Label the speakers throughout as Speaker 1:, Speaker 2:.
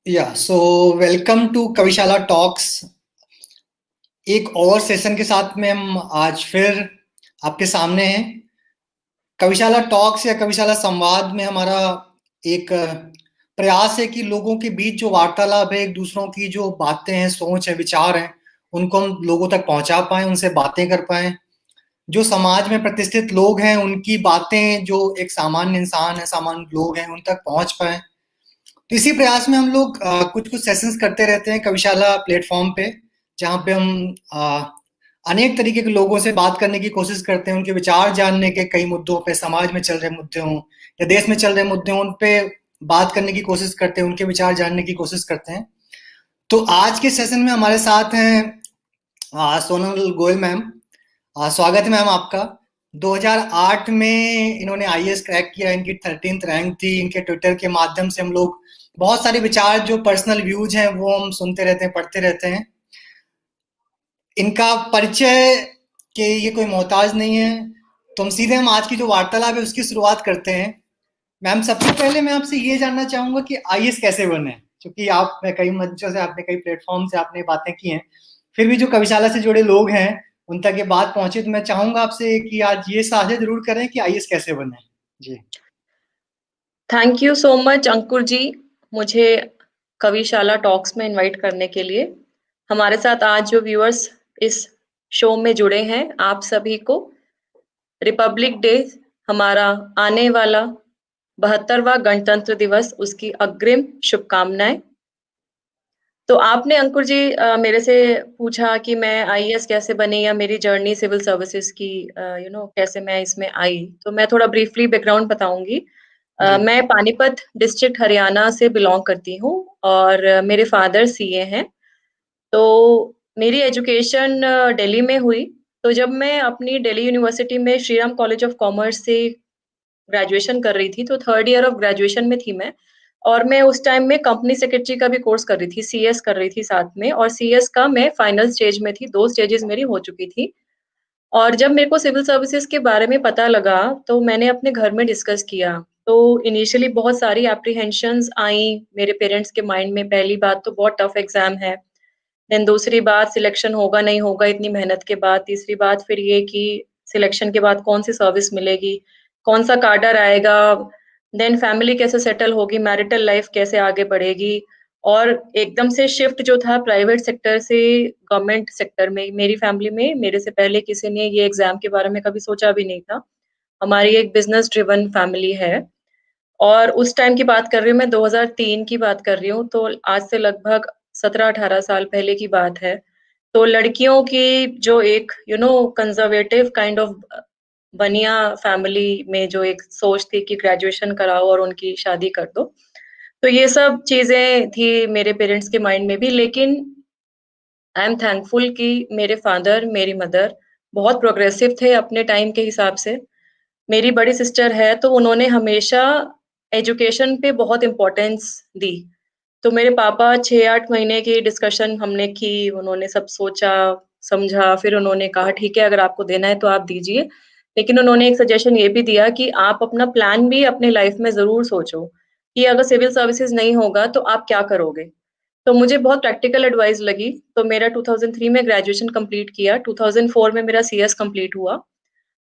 Speaker 1: So welcome to Kavishala talks. एक और session के साथ में हम आज फिर आपके सामने हैं। कविशाला टॉक्स या कविशाला संवाद में हमारा एक प्रयास है कि लोगों के बीच जो वार्तालाप है, एक दूसरों की जो बातें हैं, सोच है, विचार हैं, उनको हम लोगों तक पहुंचा पाएं, उनसे बातें कर पाएं। जो समाज में प्रतिष्ठित लोग हैं, उनकी बातें जो एक सामान्य इंसान है, सामान्य लोग हैं, उन तक पहुंच पाएं। तो इसी प्रयास में हम लोग कुछ कुछ सेशंस करते रहते हैं कविशाला प्लेटफॉर्म पे, जहाँ पे हम अनेक तरीके के लोगों से बात करने की कोशिश करते हैं, उनके विचार जानने के, कई मुद्दों पे, समाज में चल रहे मुद्दे हों या देश में चल रहे मुद्दे हों, उन पे बात करने की कोशिश करते हैं, उनके विचार जानने की कोशिश करते हैं। तो आज के सेशन में हमारे साथ हैं सोनल गोयल मैम। स्वागत है मैम आपका। 2008 में इन्होंने आईएएस क्रैक किया, इनकी 13th रैंक थी। इनके ट्विटर के माध्यम से हम लोग बहुत सारे विचार, जो पर्सनल व्यूज हैं, वो हम सुनते रहते हैं, पढ़ते रहते हैं। इनका परिचय के ये कोई मोहताज नहीं है, तो हम आज की जो वार्तालाप है उसकी शुरुआत करते हैं। मैम, सबसे पहले मैं आपसे ये जानना चाहूंगा कि आईएएस कैसे बने, क्योंकि आप कई मंचों से, आपने कई प्लेटफॉर्म से आपने बातें की हैं, फिर भी जो कविशाला से जुड़े लोग हैं उन तक ये बात पहुंचे, तो मैं चाहूंगा आपसे कि आज ये साझा जरूर करें कि आईएएस कैसे बने। जी।
Speaker 2: थैंक यू सो मच अंकुर जी, मुझे कविशाला टॉक्स में इनवाइट करने के लिए। हमारे साथ आज जो व्यूअर्स इस शो में जुड़े हैं, आप सभी को रिपब्लिक डे, हमारा आने वाला 72वां गणतंत्र दिवस, उसकी अग्रिम शुभकामनाएं। तो आपने अंकुर जी मेरे से पूछा कि मैं आईएएस कैसे बनी या मेरी जर्नी सिविल सर्विसेज की कैसे मैं इसमें आई। तो मैं थोड़ा ब्रीफली बैकग्राउंड बताऊंगी।
Speaker 1: जी।
Speaker 2: मैं पानीपत डिस्ट्रिक्ट हरियाणा से बिलोंग करती हूँ और मेरे फादर सीए हैं। तो मेरी एजुकेशन दिल्ली में हुई। तो जब मैं अपनी दिल्ली यूनिवर्सिटी में श्रीराम कॉलेज ऑफ कॉमर्स से ग्रेजुएशन कर रही थी, तो थर्ड ईयर ऑफ ग्रेजुएशन में थी मैं। और मैं उस टाइम में कंपनी सेक्रेटरी का भी कोर्स कर रही थी, सीएस कर रही थी साथ में, और सीएस का मैं फाइनल स्टेज में थी, 2 स्टेजेस मेरी हो चुकी थी। और जब मेरे को सिविल सर्विसेज के बारे में पता लगा, तो मैंने अपने घर में डिस्कस किया। तो इनिशियली बहुत सारी एप्रीहेंशंस आई मेरे पेरेंट्स के माइंड में। पहली बात तो बहुत टफ एग्जाम है, देन दूसरी बात सिलेक्शन होगा नहीं होगा इतनी मेहनत के बाद, तीसरी बात फिर ये कि सिलेक्शन के बाद कौन सी सर्विस मिलेगी, कौन सा कार्डर आएगा, देन फैमिली कैसे सेटल होगी, मैरिटल लाइफ कैसे आगे बढ़ेगी। और एकदम से शिफ्ट जो था प्राइवेट सेक्टर से गवर्नमेंट सेक्टर में, मेरी फैमिली में मेरे से पहले किसी ने ये एग्जाम के बारे में कभी सोचा भी नहीं था। हमारी एक बिजनेस ड्रिवन फैमिली है। और उस टाइम की बात कर रही हूँ मैं, 2003 की बात कर रही हूँ, तो आज से लगभग 17-18 साल पहले की बात है। तो लड़कियों की जो एक कंजर्वेटिव काइंड ऑफ बनिया फैमिली में जो एक सोच थी कि ग्रेजुएशन कराओ और उनकी शादी कर दो। तो ये सब चीजें थी मेरे पेरेंट्स के माइंड में भी। लेकिन आई एम थैंकफुल कि मेरे फादर, मेरी मदर बहुत प्रोग्रेसिव थे अपने टाइम के हिसाब से। मेरी बड़ी सिस्टर है, तो उन्होंने हमेशा एजुकेशन पे बहुत इम्पोर्टेंस दी। तो मेरे पापा 6-8 महीने की डिस्कशन हमने की, उन्होंने सब सोचा, समझा, फिर उन्होंने कहा ठीक है अगर आपको देना है तो आप दीजिए। लेकिन उन्होंने एक सजेशन ये भी दिया कि आप अपना प्लान भी अपने लाइफ में ज़रूर सोचो, कि अगर सिविल सर्विसेज़ नहीं होगा तो आप क्या करोगे? तो मुझे बहुत प्रैक्टिकल एडवाइस लगी, तो मेरा 2003 में ग्रेजुएशन कंप्लीट किया, 2004 में मेरा सीएस कंप्लीट हुआ।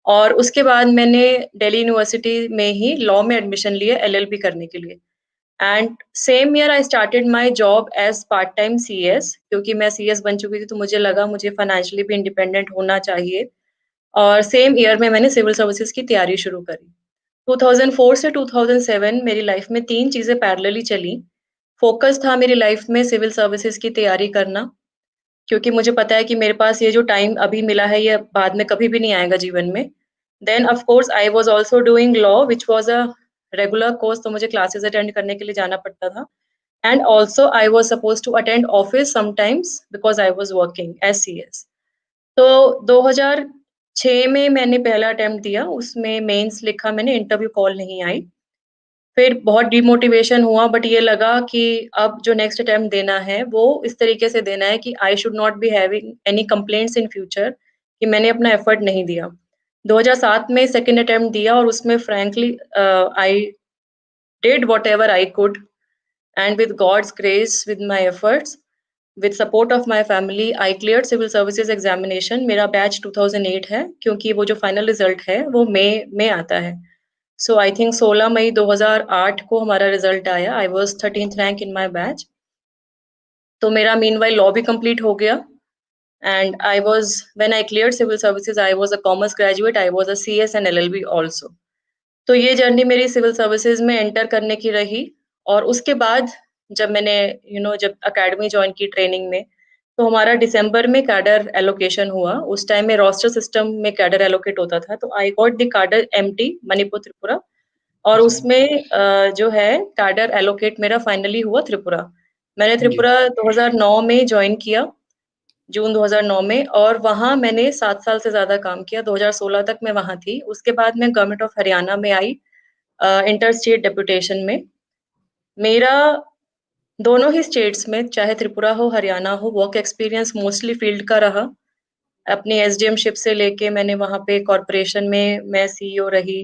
Speaker 2: और उसके बाद मैंने दिल्ली यूनिवर्सिटी में ही लॉ में एडमिशन लिया एलएलबी करने के लिए। And same year I started my job as part time CS, क्योंकि मैं सीएस बन चुकी थी तो मुझे लगा मुझे फाइनेंशियली भी इंडिपेंडेंट होना चाहिए। और सेम ईयर में मैंने सिविल सर्विसेज की तैयारी शुरू करी। 2004 से 2007 मेरी लाइफ में 3 चीज़ें पैरेलली चली। फोकस था मेरी लाइफ में सिविल सर्विसेज की तैयारी करना, क्योंकि मुझे पता है कि मेरे पास ये जो टाइम अभी मिला है ये बाद में कभी भी नहीं आएगा जीवन में। Then of course I was also doing law which was a regular course, तो मुझे क्लासेस अटेंड करने के लिए जाना पड़ता था। And also I was supposed to attend office sometimes because I was working as CS. तो 2006 में मैंने पहला अटेम्प्ट दिया, उसमें मेंस लिखा मैंने, इंटरव्यू कॉल नहीं आई। फिर बहुत डिमोटिवेशन हुआ, बट ये लगा कि अब जो नेक्स्ट अटेम्प्ट देना है वो इस तरीके से देना है कि I should not be having any complaints in future कि मैंने अपना एफर्ट नहीं दिया। 2007 में सेकंड अटेम्प्ट दिया और उसमें frankly I did whatever I could. and with God's grace, with my efforts, with support of my family, I cleared civil services examination. मेरा बैच 2008 है, क्योंकि वो जो फाइनल रिजल्ट है वो मई में आता है। सो आई थिंक 16 मई 2008 को हमारा रिजल्ट आया। I was 13th rank in my batch. तो मेरा मीनवाइल लॉ भी कंप्लीट हो गया। And I was when I cleared civil services, I was a commerce graduate, I was a CS and LLB also. तो ये journey मेरी civil services में enter करने की रही। और उसके बाद जब मैंने जब अकेडमी ज्वाइन की ट्रेनिंग में, तो हमारा दिसंबर में कैडर एलोकेशन हुआ। उस टाइम में रोस्टर सिस्टम में कैडर एलोकेट होता था, तो I got the cadre MT Manipur Tripura. और
Speaker 1: अच्छा।
Speaker 2: उसमें जो है कैडर एलोकेट मेरा फाइनली हुआ त्रिपुरा। मैंने
Speaker 1: जी।
Speaker 2: त्रिपुरा 2009 में ज्वाइन किया, जून 2009 में, और वहाँ मैंने 7 साल से ज़्यादा काम किया। 2016 तक मैं वहाँ थी। उसके बाद मैं गवर्नमेंट ऑफ हरियाणा में आई, इंटर स्टेट डेपुटेशन में। मेरा दोनों ही स्टेट्स में, चाहे त्रिपुरा हो, हरियाणा हो, वर्क एक्सपीरियंस मोस्टली फील्ड का रहा। अपनी एसडीएमशिप से लेके मैंने वहाँ पे कॉर्पोरेशन में मैं सीईओ रही,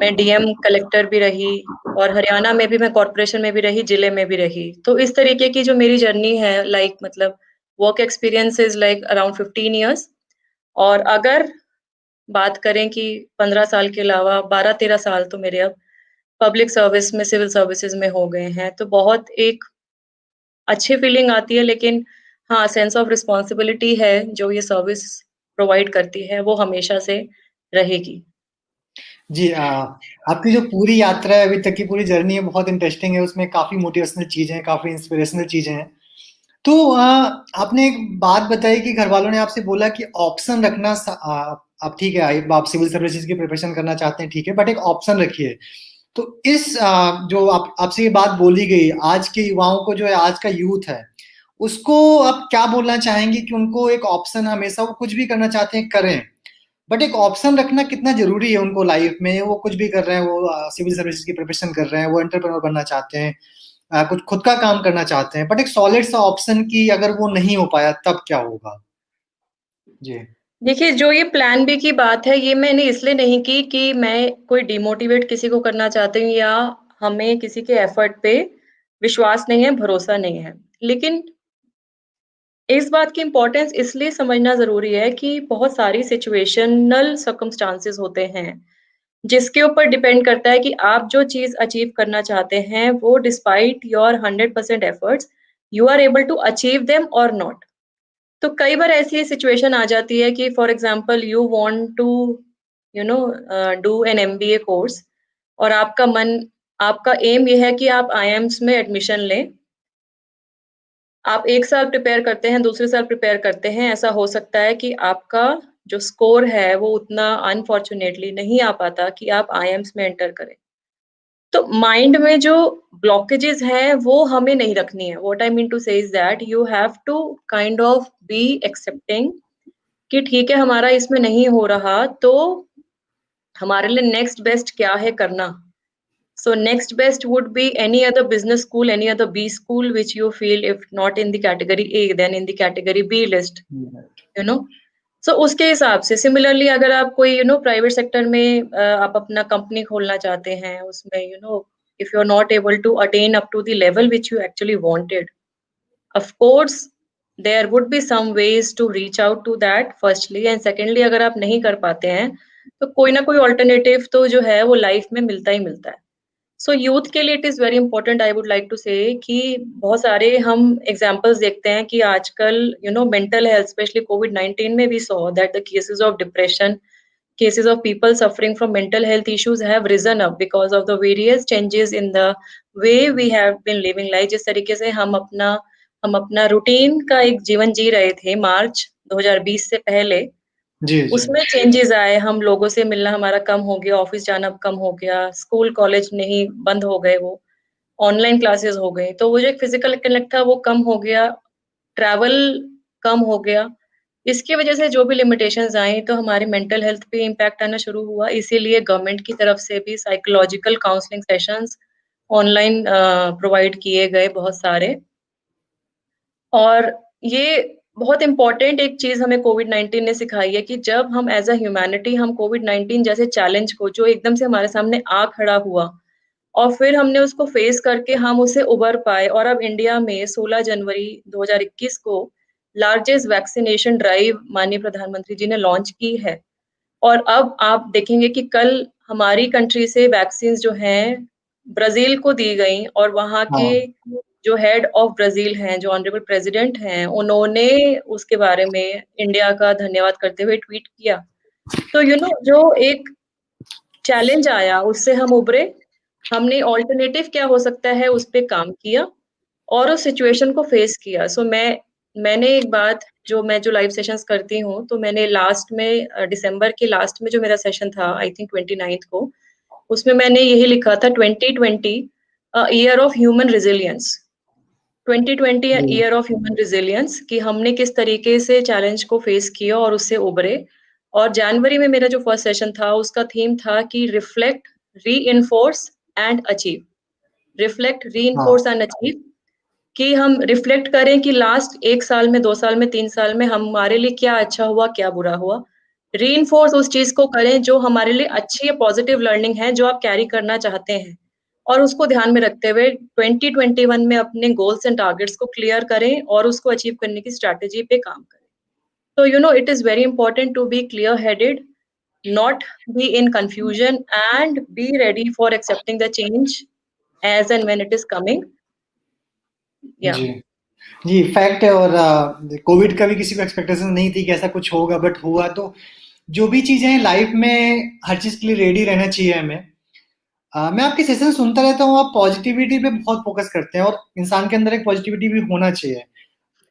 Speaker 2: मैं डीएम कलेक्टर भी रही, और हरियाणा में भी मैं कॉर्पोरेशन में भी रही, जिले में भी रही। तो इस तरीके की जो मेरी जर्नी है, लाइक मतलब work experience is like around 15 years. और अगर बात करें कि 15 साल के अलावा 12-13 साल तो मेरे अब पब्लिक सर्विस में, सिविल सर्विसेज में हो गए हैं। तो बहुत एक अच्छी फीलिंग आती है, लेकिन हाँ, सेंस ऑफ रिस्पॉन्सिबिलिटी है जो ये सर्विस प्रोवाइड करती है, वो हमेशा से रहेगी।
Speaker 1: जी, आपकी जो पूरी यात्रा है, अभी तक की पूरी जर्नी है, बहुत इंटरेस्टिंग है। उसमें काफ़ी मोटिवेशनल चीज़ें हैं, काफ़ी इंस्पिरेशनल चीज़ें हैं। तो आपने एक बात बताई कि घरवालों ने आपसे बोला कि ऑप्शन रखना आप ठीक है, आप सिविल सर्विसेज की प्रिपरेशन करना चाहते हैं, ठीक है, बट एक ऑप्शन रखिए। तो इस जो आपसे ये बात बोली गई, आज के युवाओं को जो है, आज का यूथ है, उसको आप क्या बोलना चाहेंगे कि उनको एक ऑप्शन, हमेशा वो कुछ भी करना चाहते हैं, करें, बट एक ऑप्शन रखना कितना ज़रूरी है उनको लाइफ में? वो कुछ भी कर रहे हैं, वो सिविल सर्विसेज की प्रिपरेशन कर रहे हैं, वो एंटरप्रेन्योर बनना चाहते हैं, कुछ खुद का काम करना चाहते हैं, बट एक सॉलिड सा ऑप्शन की अगर वो नहीं हो पाया, तब क्या होगा? जी।
Speaker 2: देखिए, जो ये प्लान बी की बात है, ये मैंने इसलिए नहीं की कि मैं कोई डिमोटिवेट किसी को करना चाहती हूँ, या हमें किसी के एफर्ट पे विश्वास नहीं है, भरोसा नहीं है। लेकिन इस बात की इम्पोर्टेंस इसलिए समझना ज़रूरी है कि बहुत सारी सिचुएशनल सर्कमस्टांसेस होते हैं, जिसके ऊपर डिपेंड करता है कि आप जो चीज़ अचीव करना चाहते हैं, वो despite your 100% efforts, you are able to achieve them और नॉट। तो कई बार ऐसी सिचुएशन आ जाती है कि for example you want to you know do an MBA course, और आपका एम ये है कि आप आईआईएम्स में एडमिशन लें। आप 1 साल प्रिपेयर करते हैं, दूसरे साल प्रिपेयर करते हैं, ऐसा हो सकता है कि आपका जो स्कोर है वो उतना अनफॉर्च्यूनेटली नहीं आ पाता कि आप आईआईएम्स में एंटर करें। तो माइंड में जो ब्लॉकेजेस हैं वो हमें नहीं रखनी है। What I mean to say is that you have to kind of be accepting कि ठीक है, हमारा इसमें नहीं हो रहा, तो हमारे लिए नेक्स्ट बेस्ट क्या है करना। So next best would be any other business school, any other B school which you feel if not in the category A, then in the category B list,
Speaker 1: right.
Speaker 2: you know. So उसके हिसाब से similarly अगर आप कोई private sector में आप अपना company खोलना चाहते हैं, उसमें if you are not able to attain up to the level which you actually wanted, of course there would be some ways to reach out to that firstly, and secondly अगर आप नहीं कर पाते हैं, तो कोई ना कोई ऑल्टरनेटिव तो जो है वो लाइफ में मिलता ही मिलता है। सो यूथ के लिए it is very important, I would like to say कि बहुत सारे हम एग्जांपल्स देखते हैं कि आजकल मेंटल हेल्थ, स्पेशली कोविड-19 में we saw that the cases of depression, cases of people suffering from mental health issues have risen up because of the various changes in the way we have been living life। जिस तरीके से हम अपना routine का एक जीवन जी रहे थे मार्च 2020 से पहले,
Speaker 1: जी, जी।
Speaker 2: उसमें चेंजेस आए। हम लोगों से मिलना हमारा कम हो गया, ऑफिस जाना कम हो गया, स्कूल कॉलेज नहीं, बंद हो गए वो, ऑनलाइन क्लासेस हो गई। तो वो जो एक फिजिकल कनेक्ट था वो कम हो गया, ट्रैवल कम हो गया। इसकी वजह से जो भी लिमिटेशंस आई, तो हमारी मेंटल हेल्थ पे इम्पैक्ट आना शुरू हुआ। इसीलिए गवर्नमेंट की तरफ से भी psychological counselling sessions online provide किए गए बहुत सारे। और ये बहुत इम्पोर्टेंट एक चीज़ हमें कोविड-19 ने सिखाई है कि जब हम एज़ अ ह्यूमैनिटी हम कोविड-19 जैसे चैलेंज को, जो एकदम से हमारे सामने आ खड़ा हुआ, और फिर हमने उसको फेस करके हम उससे उबर पाए और अब इंडिया में 16 जनवरी 2021 को लार्जेस्ट वैक्सीनेशन ड्राइव माननीय प्रधानमंत्री जी ने लॉन्च की है। और अब आप देखेंगे कि कल हमारी कंट्री से वैक्सीन जो हैं ब्राज़ील को दी गई और वहाँ के
Speaker 1: हाँ
Speaker 2: जो हेड ऑफ ब्राज़ील हैं, जो ऑनरेबल प्रेज़िडेंट हैं, उन्होंने उसके बारे में इंडिया का धन्यवाद करते हुए ट्वीट किया। तो जो एक चैलेंज आया उससे हम उभरे, हमने अल्टरनेटिव क्या हो सकता है उस पे काम किया और उस सिचुएशन को फेस किया। सो मैंने एक बात जो लाइव सेशंस करती हूँ, तो मैंने लास्ट में दिसंबर के लास्ट में जो मेरा सेशन था आई थिंक 29th को, उसमें मैंने यही लिखा था 2020 year of human resilience. 2020
Speaker 1: the
Speaker 2: year of human resilience कि हमने किस तरीके से चैलेंज को फेस किया और उससे उभरे। और जनवरी में मेरा जो फर्स्ट सेशन था, उसका थीम था कि reflect, reinforce and achieve. Reflect, reinforce
Speaker 1: हाँ
Speaker 2: एंड अचीव कि हम रिफ्लेक्ट करें कि लास्ट 1 साल में, 2 साल में, 3 साल में हमारे लिए क्या अच्छा हुआ, क्या बुरा हुआ। रीइन्फोर्स उस चीज़ को करें जो हमारे लिए अच्छी या पॉज़िटिव लर्निंग है, जो आप कैरी करना चाहते हैं। और उसको ध्यान में रखते हुए 2021 में अपने गोल्स एंड टारगेट्स को क्लियर करें और उसको अचीव करने की स्ट्रैटेजी पे काम करें। तो it is very important to be clear headed, not be in confusion and be ready for accepting the change as and when it is coming. Yeah.
Speaker 1: जी जी, फैक्ट है। और कोविड का भी किसी को एक्सपेक्टेशन नहीं थी कि ऐसा कुछ होगा, बट हुआ। तो जो भी चीज़ें हैं लाइफ में, हर चीज़ के लिए रेडी रहना चाहिए हमें। मैं आपके सेशन सुनता रहता हूँ, आप पॉजिटिविटी पे बहुत फोकस करते हैं और इंसान के अंदर एक पॉजिटिविटी भी होना चाहिए।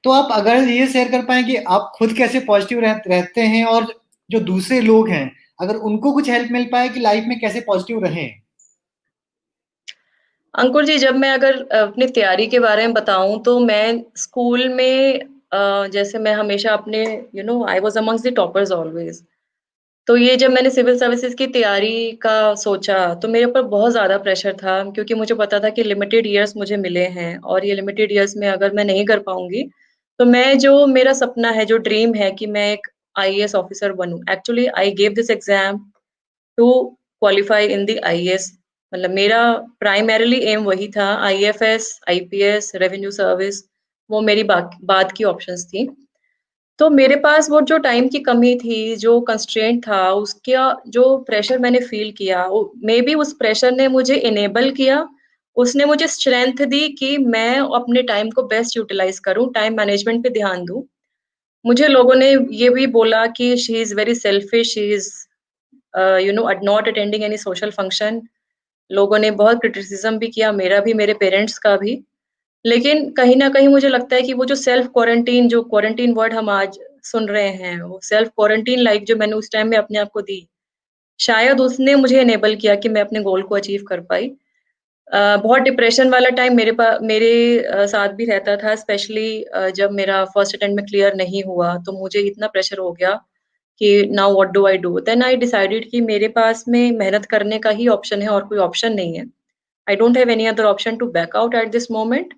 Speaker 1: तो आप अगर ये शेयर कर पाएँ कि आप खुद कैसे पॉजिटिव रहते हैं, और जो दूसरे लोग हैं, अगर उनको कुछ हेल्प मिल पाए कि लाइफ में कैसे पॉजिटिव रहें?
Speaker 2: अंकुर जी, जब मैं अगर अपनी तैयारी के बारे में बताऊँ तो मैं स्कूल में जैसे मैं हमेशा अपने I was amongst the toppers always. तो ये जब मैंने सिविल सर्विसेज़ की तैयारी का सोचा, तो मेरे ऊपर बहुत ज़्यादा प्रेशर था क्योंकि मुझे पता था कि लिमिटेड इयर्स मुझे मिले हैं और ये लिमिटेड इयर्स में अगर मैं नहीं कर पाऊँगी, तो मैं जो मेरा सपना है, जो ड्रीम है कि मैं एक आईएएस ऑफ़िसर बनूँ। Actually I gave this exam to qualify in the IAS. मतलब मेरा प्राइमरीली एम वही था, आईएफएस, आईपीएस, रेवेन्यू सर्विस, वो मेरी बाद की ऑप्शंस थी। तो मेरे पास वो जो टाइम की कमी थी, जो कंस्ट्रेंट था, उसका जो प्रेशर मैंने फ़ील किया, वो मेबी उस प्रेशर ने मुझे इनेबल किया, उसने मुझे स्ट्रेंथ दी कि मैं अपने टाइम को बेस्ट यूटिलाइज़ करूँ, टाइम मैनेजमेंट पे ध्यान दूँ। मुझे लोगों ने ये भी बोला कि she is very selfish, she is not attending any social function. लोगों ने बहुत क्रिटिसिज़्म भी किया, मेरा भी, मेरे पेरेंट्स का भी। लेकिन कहीं न कहीं मुझे लगता है कि वो जो सेल्फ क्वारंटाइन, जो क्वारंटाइन वर्ड हम आज सुन रहे हैं, वो सेल्फ क्वारंटाइन लाइफ़ जो मैंने उस टाइम में अपने आप को दी, शायद उसने मुझे इनेबल किया कि मैं अपने गोल को अचीव कर पाई। बहुत डिप्रेशन वाला टाइम मेरे साथ भी रहता था, स्पेशली जब मेरा फर्स्ट अटेम्प्ट में क्लियर नहीं हुआ, तो मुझे इतना प्रेशर हो गया कि now what do I do? Then I decided कि मेरे पास में मेहनत करने का ही ऑप्शन है और कोई ऑप्शन नहीं है। I don't have any other option to back out at this moment.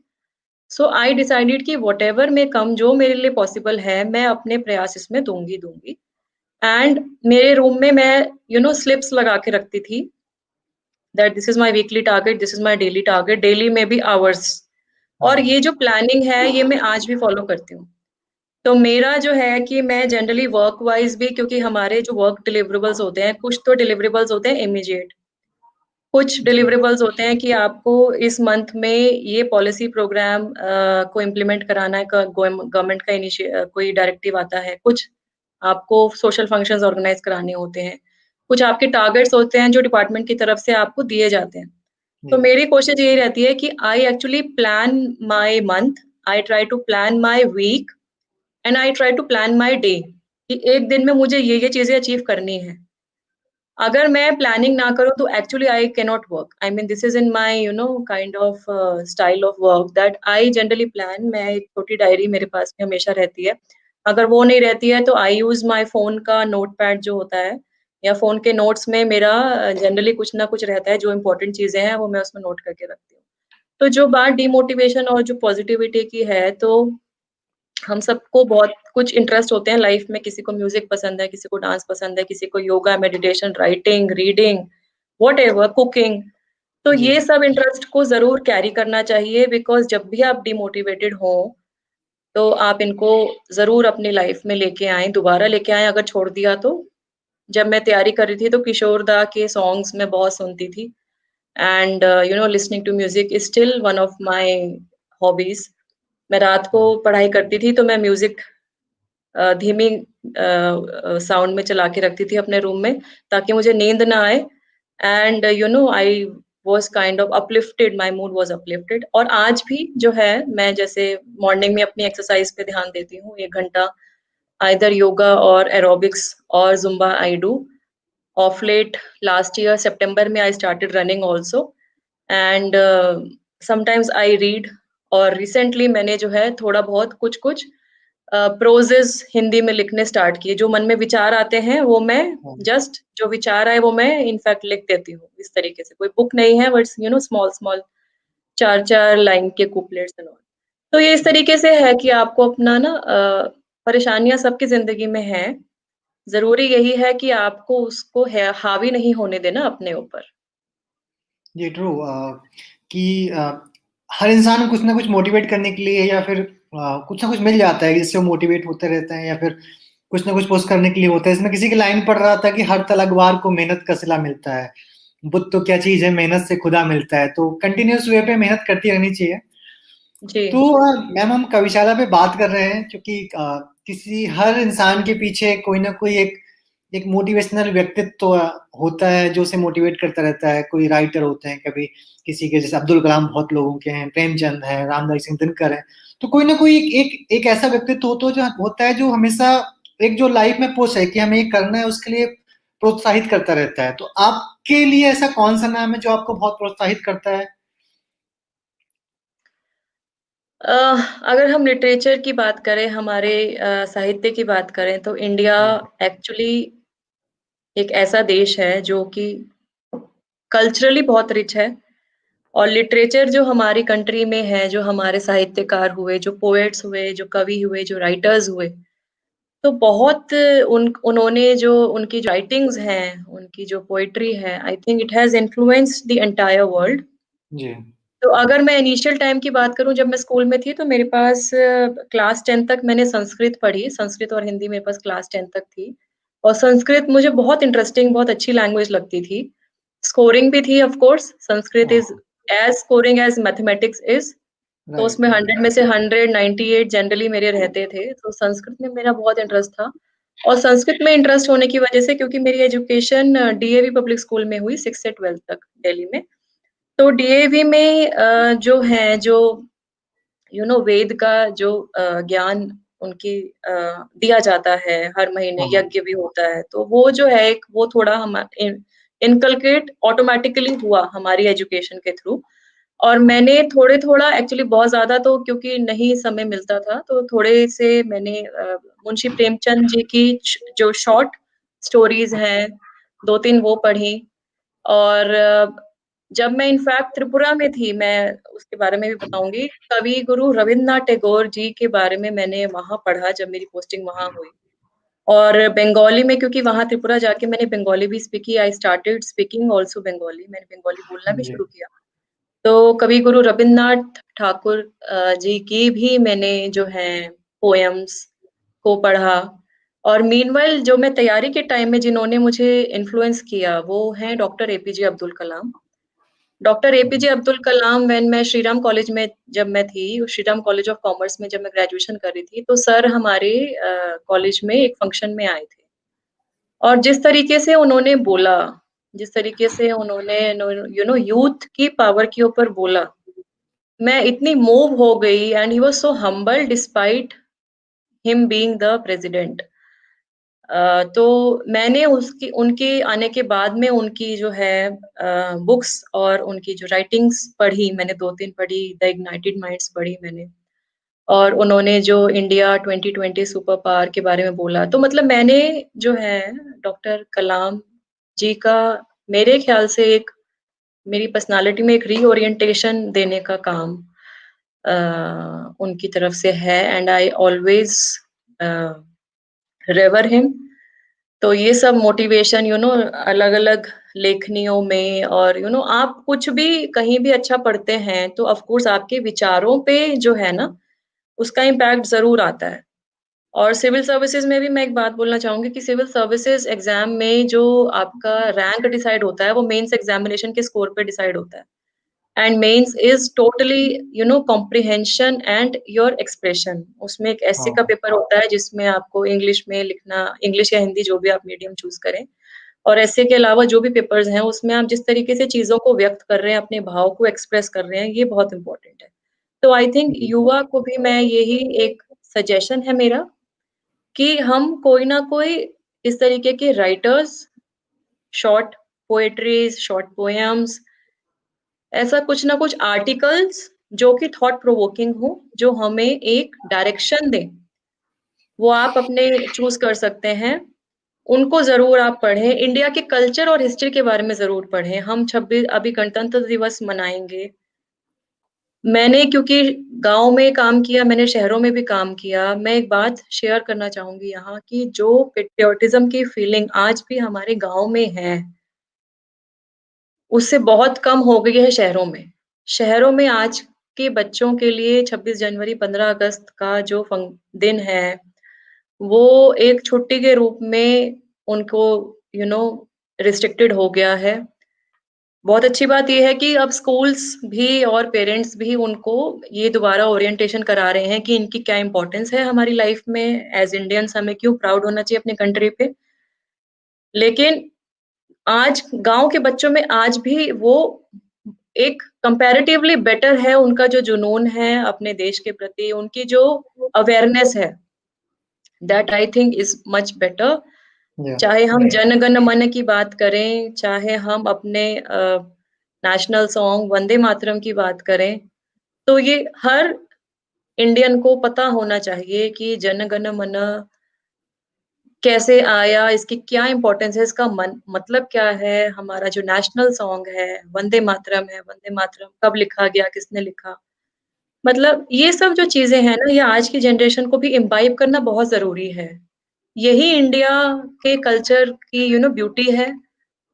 Speaker 2: So I decided कि व्हाटएवर मे कम, जो मेरे लिए पॉसिबल है, मैं अपने प्रयास इसमें दूँगी। एंड मेरे रूम में मैं स्लिप्स लगा के रखती थी that this is my weekly target, this is my daily target, daily में भी आवर्स। और
Speaker 1: हाँ,
Speaker 2: ये जो प्लानिंग है, ये मैं आज भी फॉलो करती हूँ। तो मेरा जो है कि मैं जनरली वर्क वाइज़ भी, क्योंकि हमारे जो वर्क डिलिवरेबल्स होते हैं, कुछ तो डिलिवरेबल्स होते हैं इमीडिएट, कुछ
Speaker 1: जी,
Speaker 2: डिलिवरेबल्स होते हैं कि आपको इस मंथ में ये पॉलिसी प्रोग्राम को इम्प्लीमेंट कराना है, गवर्नमेंट का कोई डायरेक्टिव आता है, कुछ आपको सोशल फंक्शंस ऑर्गेनाइज कराने होते हैं, कुछ आपके टारगेट्स होते हैं जो डिपार्टमेंट की तरफ से आपको दिए जाते हैं। तो
Speaker 1: जी,
Speaker 2: मेरी कोशिश यही रहती है कि I actually plan my month, I try to plan my week and I try to plan my day कि एक दिन में मुझे ये चीज़ें अचीव करनी है। अगर मैं प्लानिंग ना करूँ तो actually I can not work. I mean this is in my kind of style of work that I generally plan. मैं एक छोटी डायरी मेरे पास में हमेशा रहती है। अगर वो नहीं रहती है तो आई यूज़ माय फ़ोन का नोटपैड जो होता है, या फ़ोन के नोट्स में मेरा जनरली कुछ ना कुछ रहता है, जो इम्पोर्टेंट चीज़ें हैं वो मैं उसमें नोट करके रखती हूँ। तो जो बात डिमोटिवेशन और जो पॉज़िटिविटी की है, तो हम सबको बहुत कुछ इंटरेस्ट होते हैं लाइफ में, किसी को म्यूज़िक पसंद है, किसी को डांस पसंद है, किसी को yoga, meditation, writing, reading, whatever, cooking. तो
Speaker 1: जी,
Speaker 2: ये सब इंटरेस्ट को ज़रूर कैरी करना चाहिए बिकॉज़ जब भी आप डिमोटिवेटेड हों, तो आप इनको ज़रूर अपनी लाइफ़ में लेके आएँ, दोबारा लेके आएँ अगर छोड़ दिया तो। जब मैं तैयारी कर रही थी तो किशोर दा के सॉन्ग्स मैं बहुत सुनती थी and listening to music is still one of my hobbies. मैं रात को पढ़ाई करती थी तो मैं म्यूज़िक धीमी साउंड में चला के रखती थी अपने रूम में ताकि मुझे नींद ना आए and I was kind of uplifted, my mood was uplifted और आज भी जो है मैं जैसे मॉर्निंग में अपनी एक्सरसाइज पे ध्यान देती हूँ 1 घंटा आइदर योगा और एरोबिक्स और Zumba I do. Of late last year सितंबर में I started running also and sometimes I read और रिसेंटली मैंने जो है थोड़ा बहुत कुछ-कुछ प्रोजेज़ हिंदी में लिखने स्टार्ट किए। जो मन में विचार आते हैं वो मैं
Speaker 1: हाँ,
Speaker 2: जस्ट जो विचार आए वो मैं इनफैक्ट लिख देती हूँ इस तरीके से। कोई बुक नहीं है बट स्मॉल-स्मॉल 4-4 लाइन के कुप्लेट्स एंड ऑल। तो ये इस तरीके से है कि आपको अपना ना परेशानियाँ सबकी ज़िंदगी में हैं। ज़रूरी यही है कि आपको उसको है हावी नहीं होने देना अपने ऊपर।
Speaker 1: जी ट्रू कि हर इंसान को कुछ ना कुछ मोटिवेट करने के लिए या फिर कुछ ना कुछ मिल जाता है जिससे वो मोटिवेट होते रहते हैं या फिर कुछ ना कुछ पोस्ट करने के लिए होता है। इसमें किसी की लाइन पढ़ रहा था कि हर तलकवार को मेहनत का सिला मिलता है। बुत तो क्या चीज़ है, मेहनत से खुदा मिलता है। तो कंटिन्यूअस वे पे मेहनत करती रहनी चाहिए।
Speaker 2: जी।
Speaker 1: तो मैम हम कविशाला पे बात कर रहे हैं क्योंकि किसी हर इंसान के पीछे कोई ना कोई एक एक मोटिवेशनल व्यक्तित्व तो होता है जो उसे मोटिवेट करता रहता है। कोई राइटर होते हैं, कभी किसी के जैसे अब्दुल कलाम बहुत लोगों के हैं, प्रेमचंद है, रामधारी सिंह दिनकर है। तो कोई ना कोई एक ऐसा व्यक्तित्व होता है जो हमेशा एक जो लाइफ में पुश है कि हमें ये करना है, उसके लिए प्रोत्साहित करता रहता है। तो आपके लिए ऐसा कौन सा नाम है जो आपको बहुत प्रोत्साहित करता है?
Speaker 2: अ, अगर हम लिटरेचर की बात करें, हमारे साहित्य की बात करें तो इंडिया एक्चुअली एक ऐसा देश है जो कि कल्चरली बहुत रिच है और लिटरेचर जो हमारी कंट्री में है, जो हमारे साहित्यकार हुए, जो पोएट्स हुए, जो कवि हुए, जो राइटर्स हुए, तो बहुत उन्होंने जो उनकी राइटिंग्स हैं, उनकी जो पोएट्री है, I think it has influenced the entire world.
Speaker 1: जी,
Speaker 2: तो अगर मैं इनिशियल टाइम की बात करूँ जब मैं स्कूल में थी तो मेरे पास क्लास 10 तक मैंने संस्कृत पढ़ी, संस्कृत और हिंदी मेरे पास क्लास 10 तक थी। और संस्कृत मुझे बहुत इंटरेस्टिंग, बहुत अच्छी लैंग्वेज लगती थी। स्कोरिंग भी थी ऑफ कोर्स, संस्कृत इज़
Speaker 1: हाँ,
Speaker 2: as scoring as mathematics is. तो
Speaker 1: राइट,
Speaker 2: उसमें
Speaker 1: राइट।
Speaker 2: 100 में से 100, 98 जनरली मेरे रहते थे, तो संस्कृत में मेरा बहुत इंटरेस्ट था। और संस्कृत में इंटरेस्ट होने की वजह से क्योंकि मेरी एजुकेशन डीएवी पब्लिक स्कूल में हुई 6 से 12 तक दिल्ली में। तो डीएवी में जो वेद का जो ज्ञान उनकी दिया जाता है, हर महीने
Speaker 1: हाँ,
Speaker 2: यज्ञ भी होता है, तो वो जो है एक वो थोड़ा हम इनकलकेट ऑटोमैटिकली हुआ हमारी एजुकेशन के थ्रू। और मैंने थोड़े-थोड़ा एक्चुअली बहुत ज़्यादा तो क्योंकि नहीं समय मिलता था, तो थोड़े से मैंने मुंशी प्रेमचंद जी की जो शॉर्ट स्टोरीज़ हैं, 2-3 वो पढ़ी। और जब मैं इनफैक्ट त्रिपुरा में थी, मैं उसके बारे में भी बताऊँगी। कवि गुरु रवीन्द्रनाथ टैगोर जी के बारे में मैंने वहाँ पढ़ा जब मेरी पोस्टिंग वहाँ हुई। और बंगाली में क्योंकि वहाँ त्रिपुरा जाके मैंने बंगाली भी सीखी, I started speaking also Bengali, मैंने बंगाली बोलना भी
Speaker 1: जी,
Speaker 2: शुरू किया। तो कवि गुरु रवीन्द्रनाथ ठाकुर जी की भी मैंने जो है पोएम्स को पढ़ा। और मीनव्हाइल जो मैं तैयारी के टाइम में जिन्होंने मुझे इन्फ्लुएंस किया, वो हैं doctor APJ Abdul Kalam. Doctor APJ Abdul Kalam when मैं श्रीराम कॉलेज में जब मैं थी, श्रीराम कॉलेज ऑफ कॉमर्स में जब मैं ग्रेजुएशन कर रही थी, तो सर हमारे कॉलेज में एक फंक्शन में आए थे। और जिस तरीके से उन्होंने बोला, जिस तरीके से उन्होंने यूथ की पावर के ऊपर बोला, मैं इतनी मूव हो गई and he was so humble despite him being the president. तो मैंने उसकी उनके आने के बाद में उनकी जो है बुक्स और उनकी जो राइटिंग्स पढ़ी, मैंने 2-3 पढ़ी, द इग्नाइटेड माइंड्स पढ़ी मैंने। और उन्होंने जो इंडिया 2020 सुपर पावर के बारे में बोला, तो मतलब मैंने जो है डॉक्टर कलाम जी का मेरे ख़्याल से एक मेरी पर्सनैलिटी में एक रीओरिएंटेशन देने का काम उनकी तरफ से है and I always uh, revere him तो ये सब मोटिवेशन अलग-अलग लेखनियों में और आप कुछ भी कहीं भी अच्छा पढ़ते हैं, तो ऑफ़ कोर्स आपके विचारों पे जो है ना, उसका इम्पैक्ट ज़रूर आता है। और सिविल सर्विसेज़ में भी मैं एक बात बोलना चाहूँगी कि सिविल सर्विसेज़ एग्ज़ाम में जो आपका रैंक डिसाइड होता है, वो मेंस एग्ज़ामिनेशन के स्कोर पे डिसाइड होता है। And mains is totally comprehension and your expression. उसमें एक एस्से का
Speaker 1: हाँ।
Speaker 2: पेपर होता है जिसमें आपको इंग्लिश में लिखना, इंग्लिश या हिंदी जो भी आप मीडियम चूज़ करें। और एस्से के अलावा जो भी पेपर्स हैं, उसमें आप जिस तरीके से चीज़ों को व्यक्त कर रहे हैं, अपने भाव को एक्सप्रेस कर रहे हैं, ये बहुत इम्पोर्टेंट है। तो आई थिंक
Speaker 1: जी।
Speaker 2: युवा को भी मैं यही एक सजेशन है मेरा कि हम कोई ना कोई इस तरीके के राइटर्स, शॉर्ट पोएट्रीज़, शॉर्ट पोएम्स, ऐसा कुछ ना कुछ आर्टिकल्स जो कि थॉट प्रोवोकिंग हो, जो हमें एक डायरेक्शन दें, वो आप अपने चूज़ कर सकते हैं। उनको ज़रूर आप पढ़ें, इंडिया के कल्चर और हिस्ट्री के बारे में ज़रूर पढ़ें। हम 26 अभी गणतंत्र दिवस मनाएँगे। मैंने क्योंकि गाँव में काम किया, मैंने शहरों में भी काम किया। मैं एक बात शेयर करना चाहूँगी यहाँ कि जो पैट्रियोटिज़्म की फीलिंग आज भी हमारे गाँव में है, उससे बहुत कम हो गई है शहरों में। शहरों में आज के बच्चों के लिए 26 जनवरी, 15 अगस्त का जो दिन है, वो एक छुट्टी के रूप में उनको यू नो रिस्ट्रिक्टेड हो गया है। बहुत अच्छी बात ये है कि अब स्कूल्स भी और पेरेंट्स भी उनको ये दोबारा ओरिएंटेशन करा रहे हैं कि इनकी क्या इम्पोर्टेंस है हमारी लाइफ में एज़ इंडियंस हमें क्यों प्राउड होना चाहिए अपनी कंट्री पे। लेकिन आज गाँव के बच्चों में आज भी वो एक कंपैरेटिवली बेटर है उनका जो जुनून है अपने देश के प्रति, उनकी जो अवेयरनेस है, that I think is much better.
Speaker 1: या
Speaker 2: चाहे हम जन गण मन की बात करें, चाहे हम अपने नेशनल सॉन्ग वंदे मातरम की बात करें, तो ये हर इंडियन को पता होना चाहिए कि जन गण मन कैसे आया, इसकी क्या इम्पोर्टेंस है, इसका मतलब क्या है, हमारा जो नेशनल सॉन्ग है, वंदे मातरम कब लिखा गया, किसने लिखा? मतलब ये सब जो चीज़ें हैं ना, ये आज की जनरेशन को भी इम्बाइब करना बहुत ज़रूरी है। यही इंडिया के कल्चर की ब्यूटी है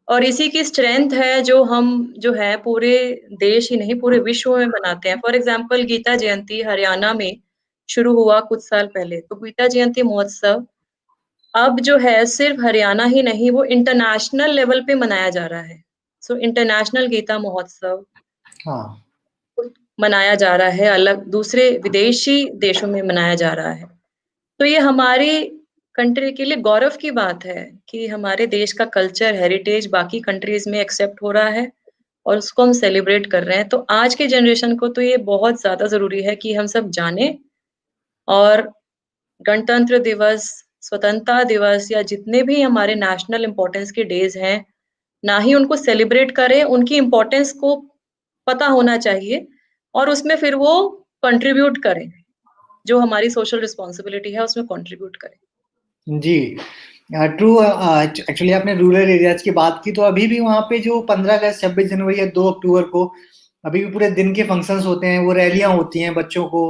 Speaker 2: और इसी की स्ट्रेंथ है जो हम जो है पूरे देश ही नहीं पूरे विश्व में मनाते हैं। फॉर एग्ज़ाम्पल गीता जयंती हरियाणा में शुरू हुआ कुछ साल पहले। तो गीता जयंती महोत्सव अब जो है सिर्फ़ हरियाणा ही नहीं वो इंटरनेशनल लेवल पे मनाया जा रहा है। सो इंटरनेशनल गीता महोत्सव
Speaker 1: हाँ।
Speaker 2: मनाया जा रहा है, अलग दूसरे विदेशी देशों में मनाया जा रहा है। तो ये हमारी कंट्री के लिए गौरव की बात है कि हमारे देश का कल्चर, हेरिटेज बाकी कंट्रीज़ में एक्सेप्ट हो रहा है और उसको हम सेलिब्रेट कर रहे हैं। तो आज के जनरेशन को तो ये बहुत ज़्यादा ज़रूरी है कि हम सब जानें और गणतंत्र दिवस, स्वतंत्रता दिवस या जितने भी हमारे नेशनल इम्पोर्टेंस के डेज़ हैं, ना ही उनको सेलिब्रेट करें, उनकी इम्पोर्टेंस को पता होना चाहिए और उसमें फिर वो कंट्रीब्यूट करें। जो हमारी सोशल रिस्पॉन्सिबिलिटी है उसमें कंट्रीब्यूट करें।
Speaker 1: जी। ट्रू। एक्चुअली आपने रूरल एरियाज़ की बात की, तो अभी भी वहाँ पे जो 15 अगस्त, 26 जनवरी या 2 अक्टूबर को अभी भी पूरे दिन के फंक्शंस होते हैं, वो रैलियाँ होती हैं बच्चों को।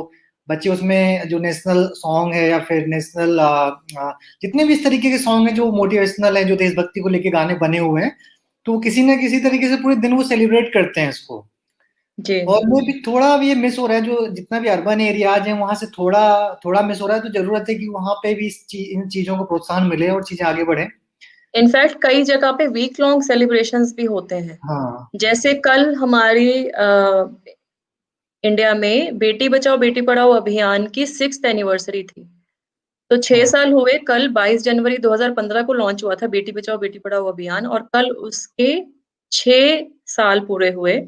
Speaker 1: बच्चे उसमें जो नेशनल सॉन्ग है या फिर नेशनल जितने भी इस तरीके के सॉन्ग हैं जो मोटिवेशनल हैं, जो देशभक्ति को लेके गाने बने हुए हैं, तो किसी न किसी तरीके से पूरे दिन वो सेलिब्रेट करते हैं इसको।
Speaker 2: जी।
Speaker 1: और वो भी थोड़ा अब ये मिस हो रहा है, जो जितना भी अर्बन एरियाज़ हैं, वहाँ से थोड़ा थोड़ा मिस हो रहा है, तो ज़रूरत है कि वहाँ पे भी इन चीज़ों को प्रोत्साहन मिले और चीज़ें आगे बढ़ें।
Speaker 2: इनफैक्ट कई जगह पे वीक लॉन्ग सेलिब्रेशंस भी होते हैं।
Speaker 1: हाँ।
Speaker 2: जैसे कल हमारी इंडिया में बेटी बचाओ बेटी पढ़ाओ अभियान की 6th एनिवर्सरी थी। तो 6
Speaker 1: हाँ।
Speaker 2: साल हुए, कल 22 जनवरी 2015 को लॉन्च हुआ था बेटी बचाओ बेटी पढ़ाओ अभियान और कल उसके 6 साल पूरे हुए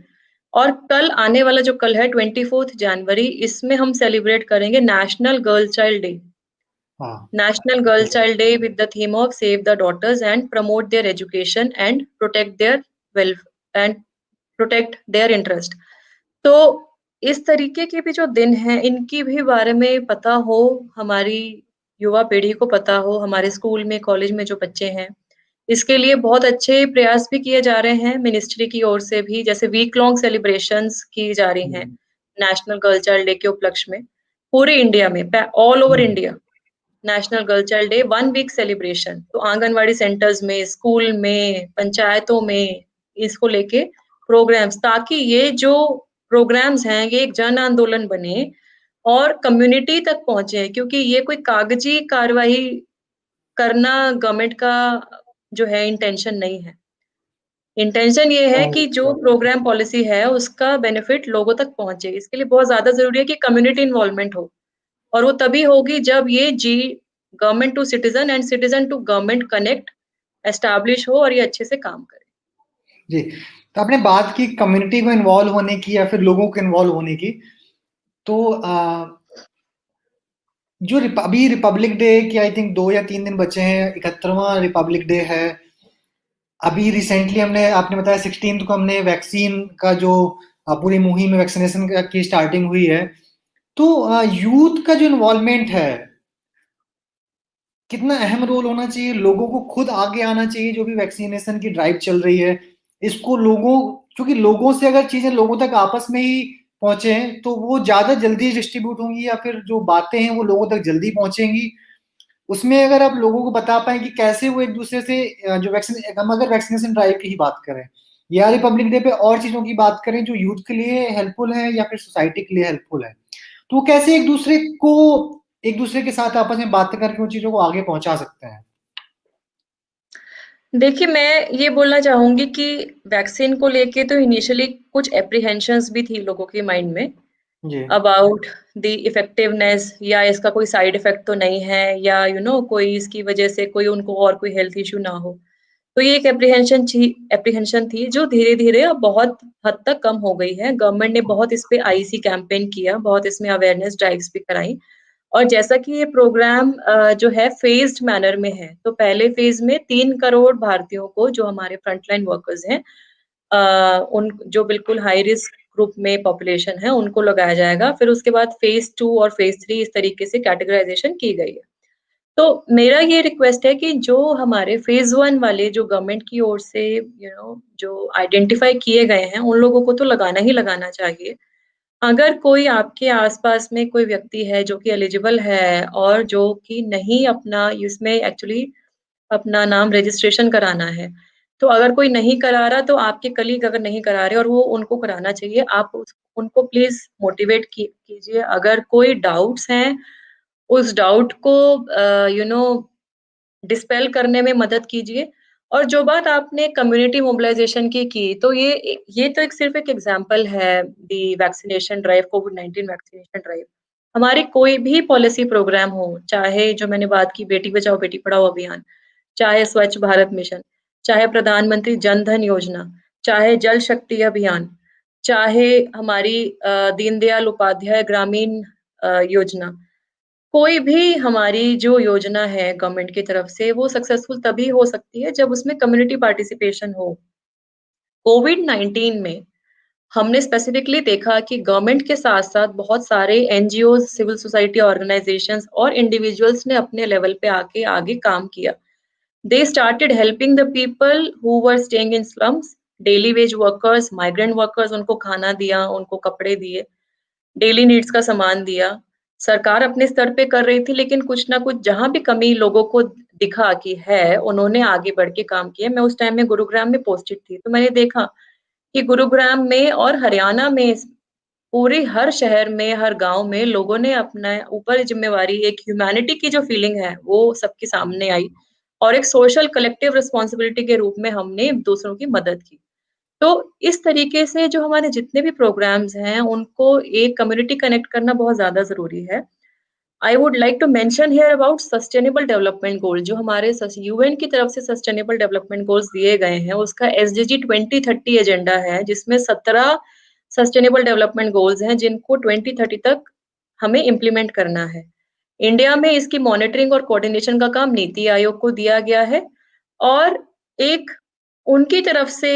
Speaker 2: और कल आने वाला जो कल है 24th जनवरी इसमें हम सेलिब्रेट करेंगे नेशनल गर्ल चाइल्ड डे।
Speaker 1: हाँ।
Speaker 2: National Girl Child Day with the theme of Save the Daughters and promote their education and protect their well and protect their interest. तो इस तरीके के भी जो दिन हैं, इनकी भी बारे में पता हो, हमारी युवा पीढ़ी को पता हो, हमारे स्कूल में, कॉलेज में जो बच्चे हैं, इसके लिए बहुत अच्छे प्रयास भी किए जा रहे हैं मिनिस्ट्री की ओर से भी, जैसे वीक लॉन्ग सेलिब्रेशंस की जा रही हैं,
Speaker 1: हुँ,
Speaker 2: नेशनल गर्ल चाइल्ड डे के उपलक्ष्य में, पूरे इंडिया में, ऑल ओवर
Speaker 1: हुँ।
Speaker 2: India. National girl child day 1 week celebration. तो आंगनवाड़ी सेंटर्स में, स्कूल में, पंचायतों में इसको लेके प्रोग्राम्स, ताकि ये जो प्रोग्राम्स हैं ये एक जन आंदोलन बने और कम्युनिटी तक पहुँचे, क्योंकि ये कोई कागजी कार्रवाई करना गवर्नमेंट का जो है इंटेंशन नहीं है। इंटेंशन ये है कि जो प्रोग्राम पॉलिसी है उसका बेनिफिट लोगों तक पहुँचे। इसके लिए बहुत ज़्यादा ज़रूरी है कि कम्युनिटी इन्वॉल्वमेंट हो, और वो तभी होगी जब ये जी government to citizen and citizen to government connect establish हो और ये अच्छे से काम करे।
Speaker 1: जी, तो आपने बात की कम्युनिटी को इन्वॉल्व होने की या फिर लोगों को इन्वॉल्व होने की, तो जो अभी रिपब्लिक डे की आई थिंक 2 या 3 दिन बचे हैं, 71वां रिपब्लिक डे है। अभी रिसेंटली हमने आपने बताया 16th को हमने वैक्सीन का जो पूरी मुहिम में वैक्सीनेशन की स्टार्टिंग हुई है। तो यूथ का जो इन्वॉल्वमेंट है, कितना अहम रोल होना चाहिए? लोगों को खुद आगे आना चाहिए, जो भी वैक्सीनेशन की ड्राइव चल रही है, इसको लोगों क्योंकि लोगों से अगर चीज़ें लोगों तक आपस में ही पहुँचे, तो वो ज़्यादा जल्दी डिस्ट्रीब्यूट होंगी या फिर जो बातें हैं वो लोगों तक जल्दी पहुँचेंगी। उसमें अगर आप लोगों को बता पाएँ कि कैसे वो एक-दूसरे से जो हम अगर वैक्सीनेशन ड्राइव की ही बात करें या रिपब्लिक डे पे और चीज़ों की बात करें जो यूथ के लिए हेल्पफुल है या फिर सोसाइटी के लिए हेल्पफुल है। तो वो कैसे एक-दूसरे के साथ आपस में बातें करके उन चीज़ों को आगे पहुँचा सकते हैं?
Speaker 2: देखिए, मैं ये बोलना चाहूँगी कि वैक्सीन को लेके तो इनिशियली कुछ एप्रीहेंशन्स भी थी लोगों के माइंड में
Speaker 1: जी।
Speaker 2: अबाउट द इफेक्टिवनेस, या इसका कोई साइड इफेक्ट तो नहीं है, या कोई इसकी वजह से कोई उनको और कोई हेल्थ इश्यू ना हो। तो ये एक एप्रीहेंशन थी जो धीरे-धीरे अब बहुत हद तक कम हो गई है। गवर्नमेंट ने बहुत इस पे आईसी कैंपेन किया, बहुत इसमें अवेयरनेस ड्राइव्स भी कराई, और जैसा कि ये प्रोग्राम जो है फ़ेज़्ड मैनर में है, तो पहले फ़ेज़ में 3 करोड़ भारतीयों को, जो हमारे फ्रंटलाइन वर्कर्स हैं, उन जो बिल्कुल हाई रिस्क ग्रुप में पॉपुलेशन है, उनको लगाया जाएगा। फिर उसके बाद फ़ेज़ 2 और फ़ेज़ 3 इस तरीके से कैटेगराइज़ेशन की गई है। तो मेरा ये रिक्वेस्ट है कि जो हमारे फ़ेज़ 1 वाले जो गवर्नमेंट की ओर से जो आइडेंटिफ़ाई किए गए हैं, उन लोगों को तो लगाना ही लगाना चाहिए। अगर कोई आपके आस-पास में कोई व्यक्ति है जो कि एलिजिबल है और जो कि नहीं अपना इसमें एक्चुअली अपना नाम रजिस्ट्रेशन कराना है, तो अगर कोई नहीं करा रहा, तो आपके कलीग अगर नहीं करा रहे और वो उनको कराना चाहिए, आप उनको प्लीज़ मोटिवेट कीजिए। अगर कोई डाउट्स हैं, उस डाउट को डिस्पेल करने में मदद कीजिए। और जो बात आपने कम्युनिटी मोबिलाइज़ेशन की, तो ये तो एक सिर्फ़ एक एग्ज़ाम्पल है दी वैक्सिनेशन ड्राइव, कोविड-19 वैक्सिनेशन ड्राइव। हमारी कोई भी पॉलिसी प्रोग्राम हो, चाहे जो मैंने बात की बेटी बचाओ बेटी पढ़ाओ अभियान, चाहे स्वच्छ भारत मिशन, चाहे प्रधानमंत्री जन धन योजना, चाहे जल शक्ति अभियान, चाहे हमारी दीनदयाल उपाध्याय ग्रामीण योजना। कोई भी हमारी जो योजना है गवर्नमेंट की तरफ से, वो सक्सेसफुल तभी हो सकती है जब उसमें कम्युनिटी पार्टिसिपेशन हो। कोविड-19 में हमने स्पेसिफिकली देखा कि गवर्नमेंट के साथ-साथ बहुत सारे एनजीओज़, सिविल सोसाइटी ऑर्गनाइज़ेशंस और इंडिविजुअल्स ने अपने लेवल पे आके आगे काम किया। They started helping the people who were staying in slums, daily veg workers, migrant workers, उनको खाना दिया, उनको कपड़े दिए। डेली नीड्स का सामान दिया। सरकार अपने स्तर पे कर रही थी, लेकिन कुछ ना कुछ जहाँ भी कमी लोगों को दिखा कि है, उन्होंने आगे बढ़ के काम किया। मैं उस टाइम में गुरुग्राम में पोस्टेड थी, तो मैंने देखा कि गुरुग्राम में और हरियाणा में पूरे हर शहर में, हर गाँव में लोगों ने अपना ऊपर ज़िम्मेवारी, एक ह्यूमैनिटी की जो फीलिंग है, वो सबके सामने आई, और एक सोशल कलेक्टिव रिस्पॉन्सिबिलिटी के रूप में हमने दूसरों की मदद की। तो इस तरीके से जो हमारे जितने भी प्रोग्राम्स हैं, उनको एक कम्युनिटी कनेक्ट करना बहुत ज़्यादा ज़रूरी है। I would like to mention here about sustainable development goal, जो हमारे यूएन की तरफ से सस्टेनेबल डेवलपमेंट गोल्स दिए गए हैं, उसका एसडीजी 2030 एजेंडा है, जिसमें 17 सस्टेनेबल डेवलपमेंट गोल्स हैं, जिनको 2030 तक हमें इम्प्लीमेंट करना है। इंडिया में इसकी मॉनिटरिंग और कोऑर्डिनेशन का काम नीति आयोग को दिया गया है, और एक उनकी तरफ से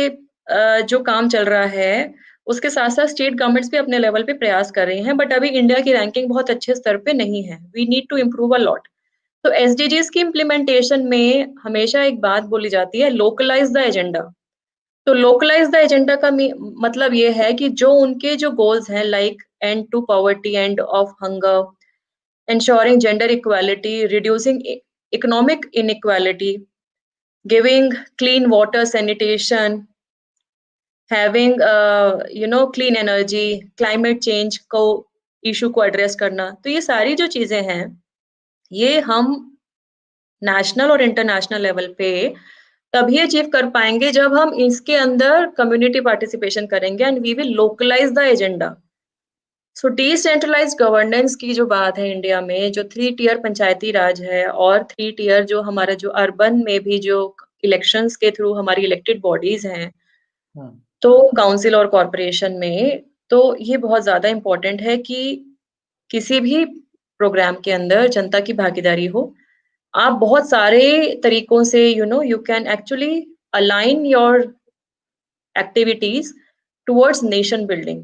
Speaker 2: जो काम चल रहा है, उसके साथ-साथ स्टेट गवर्नमेंट्स भी अपने लेवल पे प्रयास कर रही हैं, बट अभी इंडिया की रैंकिंग बहुत अच्छे स्तर पे नहीं है। We need to improve a lot. तो एसडीजीज़ की इम्प्लीमेंटेशन में हमेशा एक बात बोली जाती है, लोकलाइज़ द एजेंडा। तो लोकलाइज़ द एजेंडा का मतलब ये है कि जो उनके जो गोल्स हैं, like end to poverty, end of hunger, ensuring gender equality, reducing economic inequality, giving clean water, sanitation, having clean energy, climate change को इशू को एड्रेस करना। तो ये सारी जो चीज़ें हैं, ये हम नेशनल और इंटरनेशनल लेवल पे तभी अचीव कर पाएँगे जब हम इसके अंदर कम्युनिटी पार्टिसिपेशन करेंगे and we will localise the agenda. So decentralised governance की जो बात है इंडिया में, जो 3 टियर पंचायती राज है और 3 टियर जो हमारा जो अर्बन में भी जो इलेक्शंस के थ्रू हमारी इलेक्टेड बॉडीज़ हैं,
Speaker 1: हाँ,
Speaker 2: तो काउंसिल और कॉर्पोरेशन में, तो ये बहुत ज़्यादा इम्पोर्टेंट है कि किसी भी प्रोग्राम के अंदर जनता की भागीदारी हो। आप बहुत सारे तरीकों से you can actually align your activities towards nation building.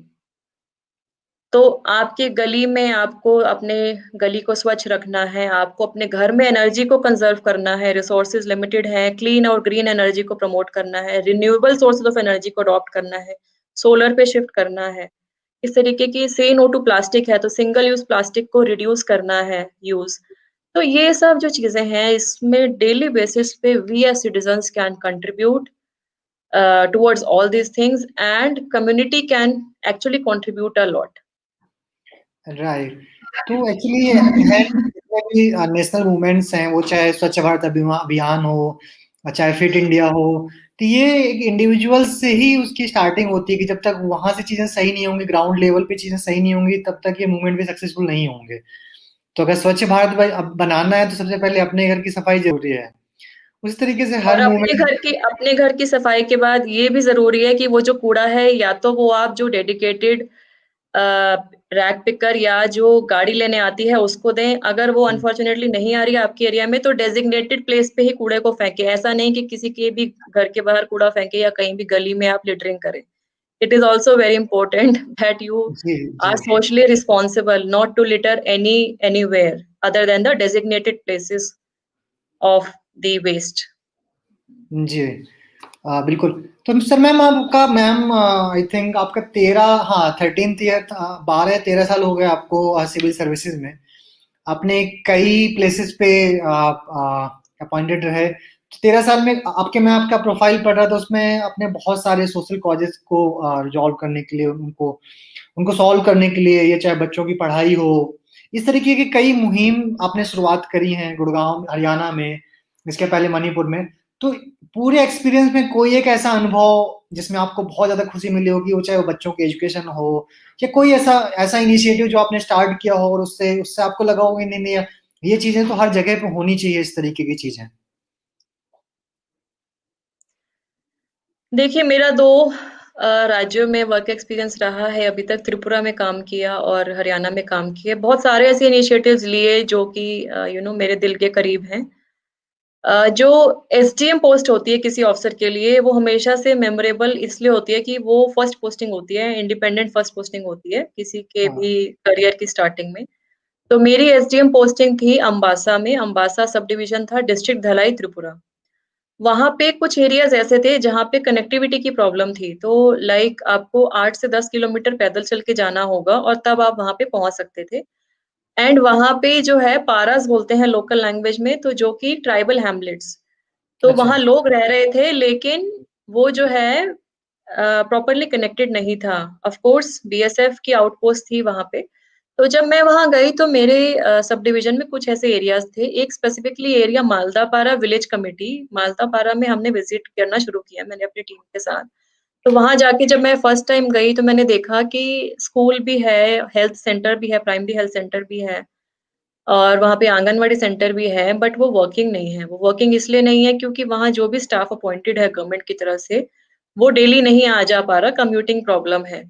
Speaker 2: तो आपके गली में आपको अपने गली को स्वच्छ रखना है, आपको अपने घर में एनर्जी को कंज़र्व करना है, रिसोर्सेज़ लिमिटेड हैं, क्लीन और ग्रीन एनर्जी को प्रमोट करना है, रिन्यूएबल सोर्सेज़ ऑफ एनर्जी को अडॉप्ट करना है, सोलर पे शिफ्ट करना है। इस तरीके की से नो टू प्लास्टिक है, तो सिंगल यूज़ प्लास्टिक को रिड्यूस करना है यूज़। तो ये सब जो चीज़ें हैं, इसमें डेली बेसिस पे we as citizens can contribute towards all these things and community can actually contribute a lot.
Speaker 1: Right. तो एक्चुअली है, जितने भी नेशनल मूवमेंट्स हैं, वो चाहे स्वच्छ भारत अभियान हो, चाहे फिट इंडिया हो, तो ये एक इंडिविजुअल से ही उसकी स्टार्टिंग होती है कि जब तक वहाँ से चीज़ें सही नहीं होंगी, ग्राउंड लेवल पे चीज़ें सही नहीं होंगी, तब तक ये मूवमेंट भी सक्सेसफुल नहीं होंगे। तो अगर स्वच्छ भारत अब बनाना है, तो सबसे पहले अपने घर की सफाई ज़रूरी है। उसी तरीके से
Speaker 2: और
Speaker 1: हर मूवमेंट।
Speaker 2: अपने घर की सफाई के बाद ये भी ज़रूरी है कि वो जो कूड़ा है या तो वो आप जो डेडिकेटेड अ, रैक पिकर या जो गाड़ी लेने आती है उसको दें। अगर वो अनफॉर्च्यूनेटली नहीं आ रही है आपके एरिया में तो डेज़िग्नेटेड प्लेस पे ही कूड़े को फेंकें। ऐसा नहीं कि किसी के भी घर के बाहर कूड़ा फेंकें या कहीं भी गली में आप लिटरिंग करें। It is also very important that you
Speaker 1: ji,
Speaker 2: are
Speaker 1: ji.
Speaker 2: socially responsible not to litter anywhere other than the designated places of the waste.
Speaker 1: जी। बिल्कुल। तो सर मैम आपका मैम आई थिंक आपका 13 हाँ 13th ईयर 12 या 13 साल हो गए आपको सिविल सर्विसेज में। आपने कई प्लेसेस पे अपॉइंटेड रहे। तो 13 साल में आपके मैं आपका प्रोफाइल पढ़ रहा था, उसमें आपने बहुत सारे सोशल कॉजेस को रिजॉल्व करने के लिए उनको उनको सॉल्व करने के लिए, ये चाहे बच्चों की पढ़ाई हो, इस तरीके की कई मुहिम आपने शुरुआत करी हैं गुड़गांव हरियाणा में, इसके पहले मणिपुर में। तो पूरे एक्सपीरियंस में कोई एक ऐसा अनुभव जिसमें आपको बहुत ज़्यादा खुशी मिली होगी, वो चाहे वो बच्चों की एजुकेशन हो या कोई ऐसा ऐसा इनिशिएटिव जो आपने स्टार्ट किया हो और उससे उससे आपको लगा हो कि नहीं नहीं ये चीज़ें तो हर जगह पे होनी चाहिए, इस तरीके की चीज़ें?
Speaker 2: देखिए मेरा 2 राज्यों में वर्क एक्सपीरियंस रहा है अभी तक त्रिपुरा में काम किया और हरियाणा में काम किया। बहुत सारे ऐसे इनिशिएटिव्स लिए जो कि मेरे दिल के करीब हैं। जो एसडीएम पोस्ट होती है किसी ऑफिसर के लिए, वो हमेशा से मेमोरेबल इसलिए होती है कि वो फर्स्ट पोस्टिंग होती है, इंडिपेंडेंट फर्स्ट पोस्टिंग होती है, किसी के
Speaker 1: हाँ,
Speaker 2: भी करियर की स्टार्टिंग में। तो मेरी एसडीएम पोस्टिंग थी अम्बासा में, अम्बासा सब डिवीज़न था, डिस्ट्रिक्ट धलाई त्रिपुरा। वहाँ पे कुछ एरियाज़ ऐसे थे जहाँ पे कनेक्टिविटी की प्रॉब्लम थी, तो लाइक आपको 8 से 10 किलोमीटर पैदल चल के जाना होगा और तब आप वहाँ पे पहुँच सकते थे। एंड वहाँ पे जो है पारास बोलते हैं लोकल लैंग्वेज में, तो जो कि ट्राइबल हैमलेट्स। तो
Speaker 1: अच्छा,
Speaker 2: वहाँ लोग रह रहे थे लेकिन वो जो है प्रॉपर्ली कनेक्टेड नहीं था। ऑफ कोर्स बीएसएफ की आउटपोस्ट थी वहाँ पे। तो जब मैं वहाँ गई तो मेरे सब डिवीज़न में कुछ ऐसे एरियाज़ थे। एक स्पेसिफिकली एरिया मालदापारा विलेज कमिटी, मालदापारा में हमने विज़िट करना शुरू किया मैंने अपनी टीम के साथ। तो वहाँ जाके जब मैं फर्स्ट टाइम गई तो मैंने देखा कि स्कूल भी है, हेल्थ सेंटर भी है, प्राइमरी हेल्थ सेंटर भी है। और वहाँ पे आंगनवाड़ी सेंटर भी है, बट वो वर्किंग नहीं है। वो वर्किंग इसलिए नहीं है क्योंकि वहाँ जो भी स्टाफ अपॉइंटेड है गवर्नमेंट की तरफ से, वो डेली नहीं आ जा पा रहा, कम्यूटिंग प्रॉब्लम है।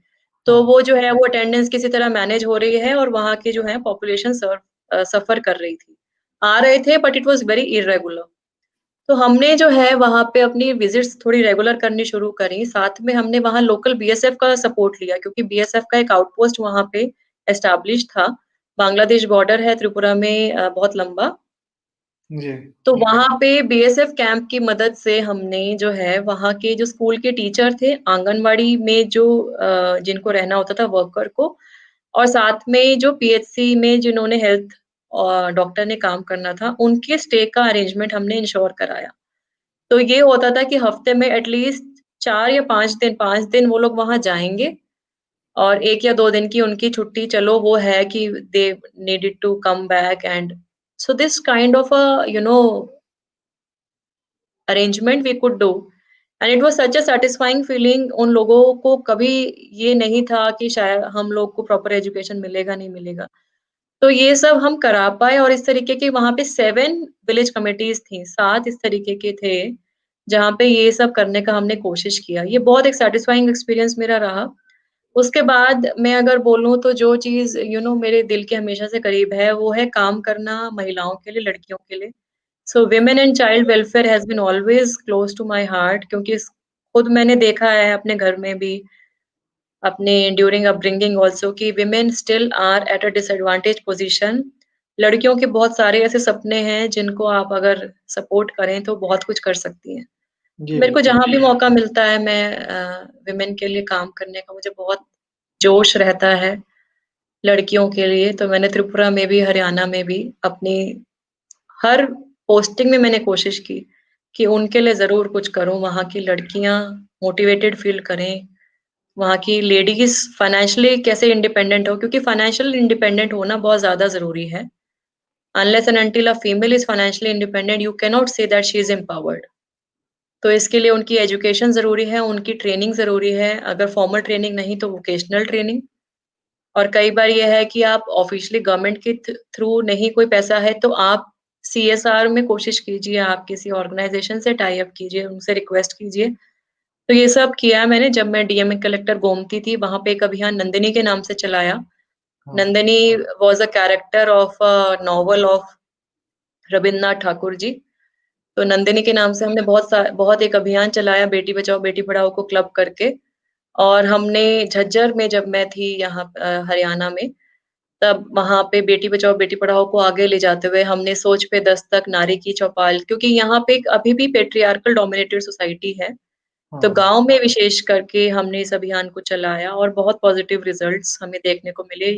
Speaker 2: तो
Speaker 1: हाँ,
Speaker 2: वो जो है वो अटेंडेंस किसी तरह मैनेज हो रही है और वहाँ की जो है पॉपुलेशन सफ़र कर रही थी। आ रहे थे but it was very irregular. तो हमने जो है वहाँ पे अपनी विज़िट्स थोड़ी रेगुलर करनी शुरू करी। साथ में हमने वहाँ लोकल बीएसएफ का सपोर्ट लिया क्योंकि बीएसएफ का एक आउटपोस्ट वहाँ पे एस्टेब्लिश था। बांग्लादेश बॉर्डर है त्रिपुरा में बहुत लंबा।
Speaker 1: जी,
Speaker 2: तो वहाँ पे बीएसएफ कैंप की मदद से हमने जो है वहाँ के जो स्कूल के टीचर थे, आंगनवाड़ी में जो जिनको रहना होता था वर्कर को और साथ में जो पीएचसी में जिन्होंने हेल्थ डॉक्टर ने काम करना था, उनके स्टे का अरेंजमेंट हमने इंश्योर कराया। तो ये होता था कि हफ्ते में एटलीस्ट 4 या 5 दिन वो लोग वहाँ जाएँगे और 1 या 2 दिन की उनकी छुट्टी चलो वो है कि they needed to come back and so this kind of a, arrangement we could do and it was such a satisfying feeling उन लोगों को कभी ये नहीं था कि शायद हम लोग को प्रॉपर एजुकेशन मिलेगा, नहीं मिलेगा। तो ये सब हम करा पाए और इस तरीके के वहाँ पे 7 विलेज कमिटीज़ थी, 7 इस तरीके के थे, जहाँ पे ये सब करने का हमने कोशिश किया। ये बहुत एक सैटिस्फाइंग एक्सपीरियंस मेरा रहा। उसके बाद मैं अगर बोलूँ तो जो चीज़ मेरे दिल के हमेशा से करीब है, वो है काम करना महिलाओं के लिए, लड़कियों के लिए। So women and child welfare has been always close to my heart क्योंकि खुद मैंने देखा है अपने घर में भी, अपने ड्यूरिंग अपब्रिंगिंग आल्सो कि women still are at a disadvantage position. लड़कियों के बहुत सारे ऐसे सपने हैं जिनको आप अगर सपोर्ट करें तो बहुत कुछ कर सकती हैं।
Speaker 1: जी,
Speaker 2: मेरे को
Speaker 1: बिल्कुल।
Speaker 2: जहाँ भी मौका मिलता है मैं वुमेन के लिए काम करने का मुझे बहुत जोश रहता है, लड़कियों के लिए। तो मैंने त्रिपुरा में भी, हरियाणा में भी अपनी हर पोस्टिंग में मैंने कोशिश की कि उनके लिए ज़रूर कुछ करूँ, वहाँ की लड़कियाँ मोटिवेटेड फ़ील करें, वहाँ की लेडीज़ फाइनेंशियली कैसे इंडिपेंडेंट हो क्योंकि फाइनेंशियल इंडिपेंडेंट होना बहुत ज़्यादा ज़रूरी है। Unless and until a female is financially independent, you can not say that she is empowered. तो इसके लिए उनकी एजुकेशन ज़रूरी है, उनकी ट्रेनिंग ज़रूरी है, अगर फॉर्मल ट्रेनिंग नहीं तो वोकेशनल ट्रेनिंग। और कई बार ये है कि आप ऑफ़िशियली गवर्नमेंट के थ्रू नहीं कोई पैसा है तो आप सीएसआर में कोशिश कीजिए, आप किसी ऑर्गनाइज़ेशन से टाई अप कीजिए, उनसे रिक्वेस्ट कीजिए। तो ये सब किया मैंने जब मैं डीएम कलेक्टर गोमती थी, वहाँ पे एक अभियान नंदिनी के नाम से चलाया।
Speaker 1: हाँ,
Speaker 2: Nandini was a character of a novel of Rabindranath Thakur ji. तो नंदिनी के नाम से हमने बहुत एक अभियान चलाया बेटी बचाओ बेटी पढ़ाओ को क्लब करके और हमने झज्जर में जब मैं थी यहाँ हरियाणा में, तब वहाँ पे बेटी बचाओ बेटी पढ़ाओ को आगे ले जाते हुए हमने सोच पे दस्तक, नारी की चौपाल क्योंकि यहाँ पे एक अभी भी पैट्रियार्कल डोमिनेटेड सोसाइटी है। तो
Speaker 1: हाँ।
Speaker 2: गाँव में विशेष करके हमने इस अभियान को चलाया और बहुत पॉज़िटिव रिज़ल्ट्स हमें देखने को मिले।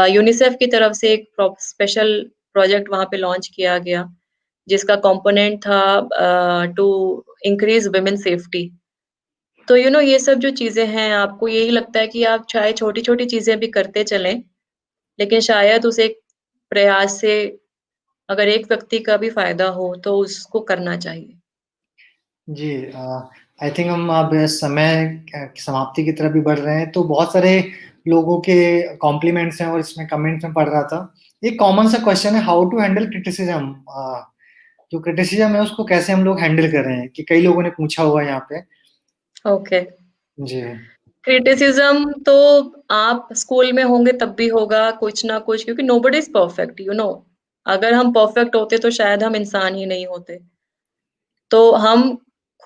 Speaker 2: यूनिसेफ की तरफ से एक स्पेशल प्रोजेक्ट वहाँ पे लॉन्च किया गया, जिसका कंपोनेंट था टू इंक्रीज़ वुमेन सेफ्टी। तो ये सब जो चीज़ें हैं, आपको यही लगता है कि आप चाहे छोटी-छोटी चीज़ें भी करते चलें, लेकिन शायद उस एक प्रयास से अगर एक व्यक्ति का भी फ़ायदा हो, तो उसको करना चाहिए।
Speaker 1: जी, आई थिंक हम अब समय की समाप्ति की तरफ भी बढ़ रहे हैं, तो बहुत सारे लोगों के कॉम्प्लीमेंट्स हैं और इसमें कमेंट्स में पढ़ रहा था। एक कॉमन सा क्वेश्चन है हाउ टू हैंडल क्रिटिसिज्म जो क्रिटिसिज्म है उसको कैसे हम लोग हैंडल कर रहे हैं कि कई लोगों ने पूछा हुआ है यहाँ पे।
Speaker 2: ओके।
Speaker 1: जी,
Speaker 2: क्रिटिसिज़्म तो आप स्कूल में होंगे तब भी होगा कुछ ना कुछ क्योंकि नोबडी इज़ परफेक्ट अगर हम परफेक्ट होते तो शायद हम इंसान ही नहीं होते। तो हम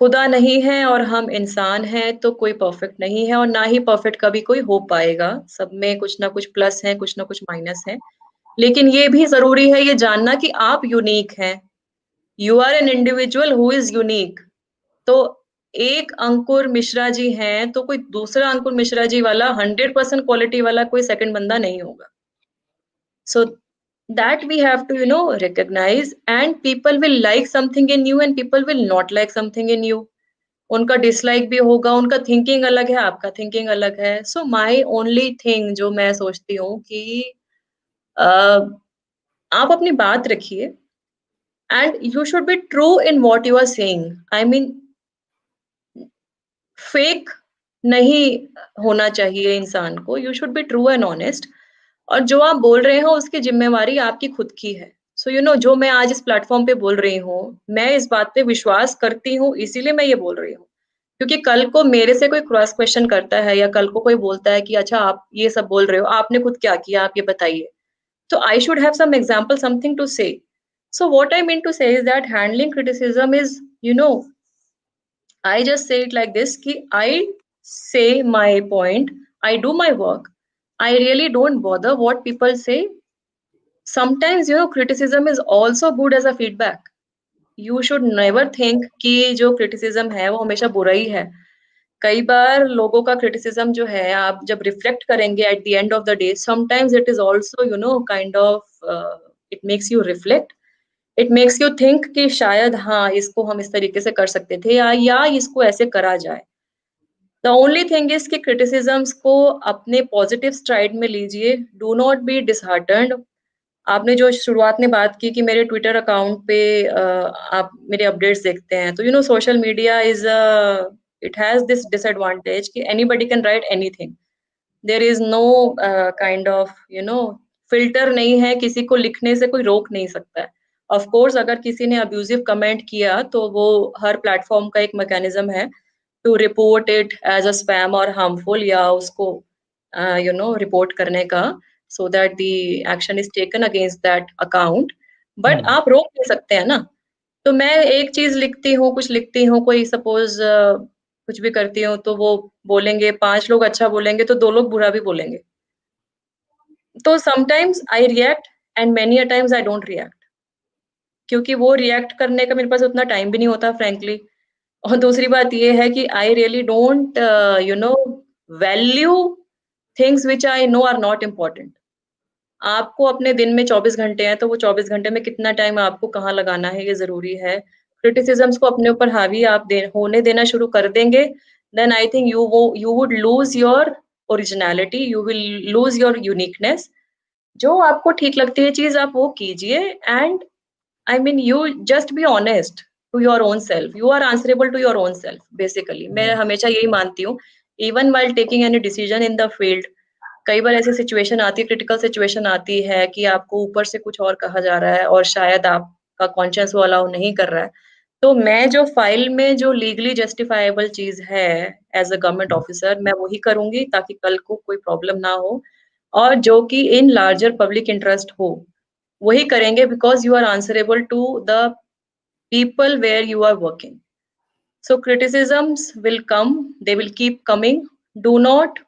Speaker 2: खुदा नहीं हैं और हम इंसान हैं तो कोई परफेक्ट नहीं है और ना ही परफेक्ट कभी कोई हो पाएगा। सब में कुछ ना कुछ प्लस है, कुछ ना कुछ माइनस है। लेकिन ये भी ज़रूरी है ये जानना कि आप यूनिक हैं। You are an individual who is unique. तो एक अंकुर मिश्रा जी हैं, तो कोई दूसरा अंकुर मिश्रा जी वाला 100% क्वालिटी वाला कोई सेकंड बंदा नहीं होगा। So that we have to, recognize and people will like something in you and people will not like something in you. उनका डिसलाइक भी होगा, उनका थिंकिंग अलग है, आपका थिंकिंग अलग है। सो माय ओनली थिंग जो मैं सोचती हूँ कि अ, आप अपनी बात रखिए and you should be true in what you are saying. I mean fake नहीं होना चाहिए इंसान को, you should be true and honest और जो आप बोल रहे हो उसकी ज़िम्मेवारी आपकी खुद की है। सो जो मैं आज इस प्लेटफ़ॉर्म पे बोल रही हूँ, मैं इस बात पे विश्वास करती हूँ इसीलिए मैं ये बोल रही हूँ। क्योंकि कल को मेरे से कोई क्रॉस क्वेश्चन करता है या कल को कोई बोलता है कि अच्छा आप ये सब बोल रहे हो, आपने खुद क्या किया आप ये बताइए। तो I should have some example something to say. So what I mean to say is that handling criticism is I just say it like this कि I say my point, I do my work. I really don't bother what people say. Sometimes, criticism is also good as a feedback. You should never think कि जो criticism है वो हमेशा बुरा ही है। कई बार लोगों का क्रिटिसिज्म जो है आप जब रिफ्लेक्ट करेंगे at the end of the day, sometimes it is also kind of it makes you reflect, it makes you think कि शायद हाँ, इसको हम इस तरीके से कर सकते थे या इसको ऐसे करा जाए। द ओनली थिंग इज कि क्रिटिसिजम्स को अपने पॉजिटिव स्ट्राइड में लीजिए, डू नॉट बी डिसहार्टन्ड। आपने जो शुरुआत में बात की कि मेरे ट्विटर अकाउंट पे आप मेरे अपडेट्स देखते हैं, तो social media is it has this disadvantage कि anybody can write anything. There is no kind of filter नहीं है, किसी को लिखने से कोई रोक नहीं सकता है। ऑफ कोर्स अगर किसी ने अब्यूजिव कमेंट किया तो वो हर प्लेटफॉर्म का एक मैकेनिज्म है to report it as a spam और हार्मफुल, या उसको रिपोर्ट करने का, so that the action is taken against that account. But
Speaker 1: hmm.
Speaker 2: आप रोक नहीं सकते हैं ना। तो मैं एक चीज लिखती हूँ, कुछ लिखती हूँ, कोई सपोज कुछ भी करती हूँ, तो वो बोलेंगे, 5 लोग अच्छा बोलेंगे तो 2 लोग बुरा भी बोलेंगे। तो sometimes I react and many a times I don't react, क्योंकि वो रिएक्ट करने का मेरे पास उतना टाइम भी नहीं होता फ्रैंकली। और दूसरी बात ये है कि I really don't value things which I know are not important. आपको अपने दिन में 24 घंटे हैं, तो वो 24 घंटे में कितना टाइम आपको कहाँ लगाना है, ये ज़रूरी है। क्रिटिसिज़्म्स को अपने ऊपर हावी आप होने देना शुरू कर देंगे, then I think you would lose your originality, you will lose your uniqueness. जो आपको ठीक लगती है चीज़ आप वो कीजिए, and I mean, you just be honest to your own self. You are answerable to your own self, basically. मैं
Speaker 1: जी।
Speaker 2: हमेशा यही मानती हूँ, even while taking any decision in the field। कई बार ऐसी सिचुएशन आती है, क्रिटिकल सिचुएशन आती है कि आपको ऊपर से कुछ और कहा जा रहा है और शायद आपका कॉन्शियस वो अलाउ नहीं कर रहा है। तो मैं जो फाइल में जो लीगली जस्टिफाइबल चीज़ है एज़ अ गवर्नमेंट ऑफिसर, मैं वही करूँगी ताकि कल को कोई प्रॉब्लम ना हो, और जो कि इन लार्जर पब्लिक इंटरेस्ट हो, वही करेंगे, because you are answerable to the people where you are working. So criticisms will come, they will keep coming. Do not,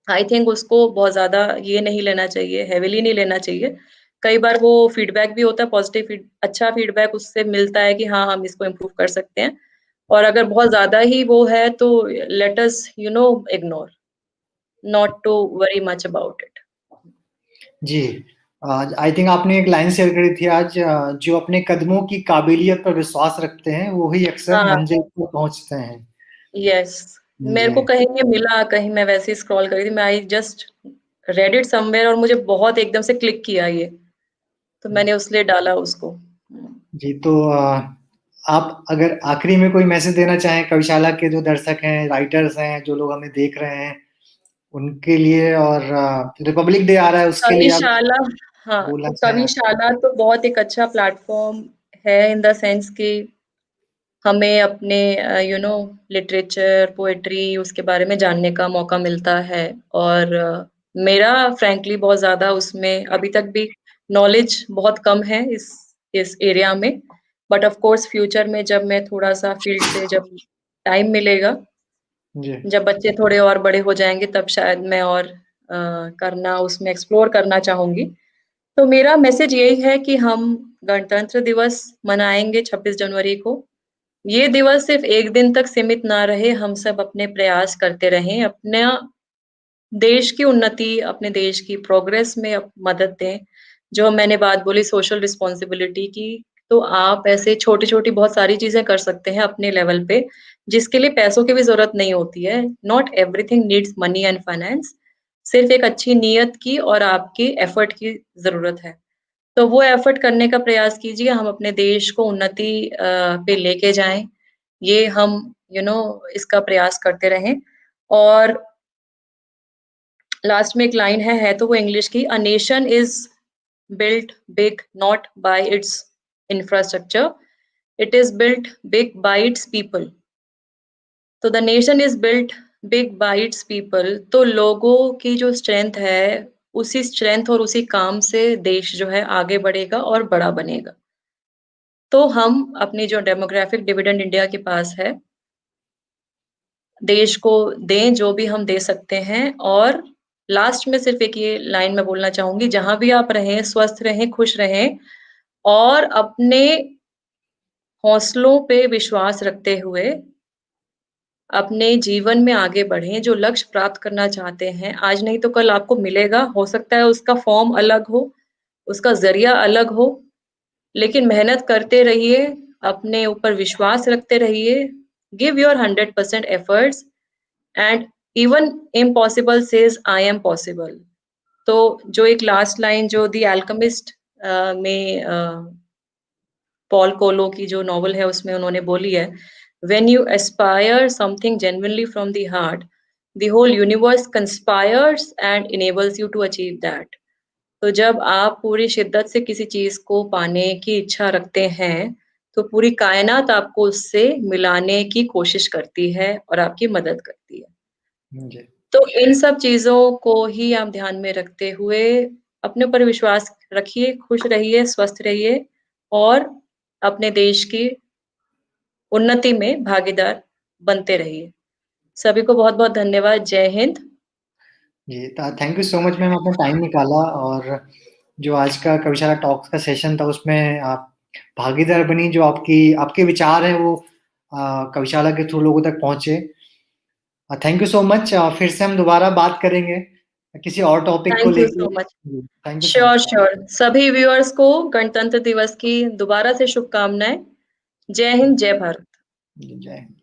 Speaker 2: I think उसको बहुत ज़्यादा ये नहीं लेना चाहिए, हेविली नहीं लेना चाहिए। कई बार वो फीडबैक भी होता है, पॉजिटिव अच्छा फीडबैक उससे मिलता है कि हाँ, हम इसको इम्प्रूव कर सकते हैं। और अगर बहुत ज़्यादा ही वो है तो let us ignore, not to worry much about it.
Speaker 1: जी। आई थिंक आपने एक लाइन शेयर करी थी आज, जो अपने कदमों की काबिलियत पर विश्वास रखते हैं, वो ही अक्सर
Speaker 2: हाँ,
Speaker 1: मंजिल तक पहुँचते हैं।
Speaker 2: यस। मेरे को
Speaker 1: जी,
Speaker 2: कहीं ये मिला, कहीं मैं वैसे ही स्क्रॉल कर रही थी, मैं I just read it somewhere और मुझे बहुत एकदम से क्लिक किया ये, तो मैंने उसलिए डाला उसको।
Speaker 1: जी, तो आप अगर आखिरी में कोई मैसेज देना चाहें कविशाला के जो दर्शक हैं, राइटर्स हैं, जो लोग हमें देख रहे हैं, उनके लिए, और रिपब्लिक डे आ रहा है उसके लिए आप
Speaker 2: कविशाला, हाँ,
Speaker 1: बोलना
Speaker 2: तो
Speaker 1: चाहें?
Speaker 2: कविशाला तो बहुत एक अच्छा प्लेटफ़ॉर्म है इन द सेंस कि हमें अपने लिटरेचर, पोएट्री उसके बारे में जानने का मौका मिलता है, और मेरा फ्रैंकली बहुत ज़्यादा उसमें अभी तक भी नॉलेज बहुत कम है इस एरिया में। बट ऑफ कोर्स फ्यूचर में जब मैं थोड़ा-सा फील्ड से जब टाइम मिलेगा,
Speaker 1: जी,
Speaker 2: जब बच्चे थोड़े और बड़े हो जाएँगे, तब शायद मैं और करना उसमें एक्सप्लोर करना चाहूँगी। तो मेरा मैसेज यही है कि हम गणतंत्र दिवस मनाएँगे 26 जनवरी को। ये दिवस सिर्फ़ 1 दिन तक सीमित ना रहे, हम सब अपने प्रयास करते रहें, अपना देश की उन्नति, अपने देश की प्रोग्रेस में मदद दें। जो मैंने बात बोली सोशल रिस्पॉन्सिबिलिटी की, तो आप ऐसे छोटी-छोटी बहुत सारी चीज़ें कर सकते हैं अपने लेवल पे, जिसके लिए पैसों की भी ज़रूरत नहीं होती है। Not everything needs money and finance, सिर्फ़ एक अच्छी नीयत की और आपके एफर्ट की ज़रूरत है। तो वो एफर्ट करने का प्रयास कीजिए, हम अपने देश को उन्नति पे लेके जाएँ। ये हम इसका प्रयास करते रहें। और लास्ट में एक लाइन है तो वो इंग्लिश की, a nation is built big not by its infrastructure, it is built big by its people. तो the nation is built big by its people, तो लोगों की जो स्ट्रेंथ है, उसी स्ट्रेंथ और उसी काम से देश जो है आगे बढ़ेगा और बड़ा बनेगा। तो हम अपनी जो डेमोग्राफिक डिविडेंड इंडिया के पास है, देश को दें जो भी हम दे सकते हैं। और लास्ट में सिर्फ़ एक ये लाइन मैं बोलना चाहूँगी, जहाँ भी आप रहें, स्वस्थ रहें, खुश रहें और अपने हौसलों पे विश्वास रखते हुए अपने जीवन में आगे बढ़ें, जो लक्ष्य प्राप्त करना चाहते हैं, आज नहीं तो कल आपको मिलेगा। हो सकता है उसका फ़ॉर्म अलग हो, उसका ज़रिया अलग हो, लेकिन मेहनत करते रहिए, अपने ऊपर विश्वास रखते रहिए, give your 100% efforts and even impossible says I am possible. तो जो एक लास्ट लाइन जो द अल्केमिस्ट में पॉल कोलो की जो नॉवल है उसमें उन्होंने बोली है, when you aspire something genuinely from the heart, the whole universe conspires and enables you to achieve that. तो जब आप पूरी शिद्दत से किसी चीज को पाने की इच्छा रखते हैं, तो पूरी कायनात आपको उससे मिलाने की कोशिश करती है और आपकी मदद करती है।
Speaker 1: जी।
Speaker 2: तो इन सब चीज़ों को ही आप ध्यान में रखते हुए अपने ऊपर विश्वास रखिए, खुश रहिए, स्वस्थ रहिए और अपने देश की उन्नति में भागीदार बनते रहिए। सभी को बहुत-बहुत धन्यवाद। जय हिंद।
Speaker 1: जी, thank you so much ma'am, आपने टाइम निकाला और जो आज का कविशाला टॉक्स का सेशन था उसमें आप भागीदार बनी, जो आपकी आपके विचार हैं वो कविशाला के थ्रू लोगों तक पहुँचे। थैंक यू सो मच, फिर से हम दोबारा बात करेंगे किसी और टॉपिक को
Speaker 2: थैंक यू
Speaker 1: लेके।
Speaker 2: So much.
Speaker 1: जी, thank you so
Speaker 2: sure,
Speaker 1: much.
Speaker 2: Sure. सभी व्यूअर्स को गणतंत्र दिवस की दोबारा से शुभकामनाएँ। जय हिंद, जय भारत।
Speaker 1: जय हिंद।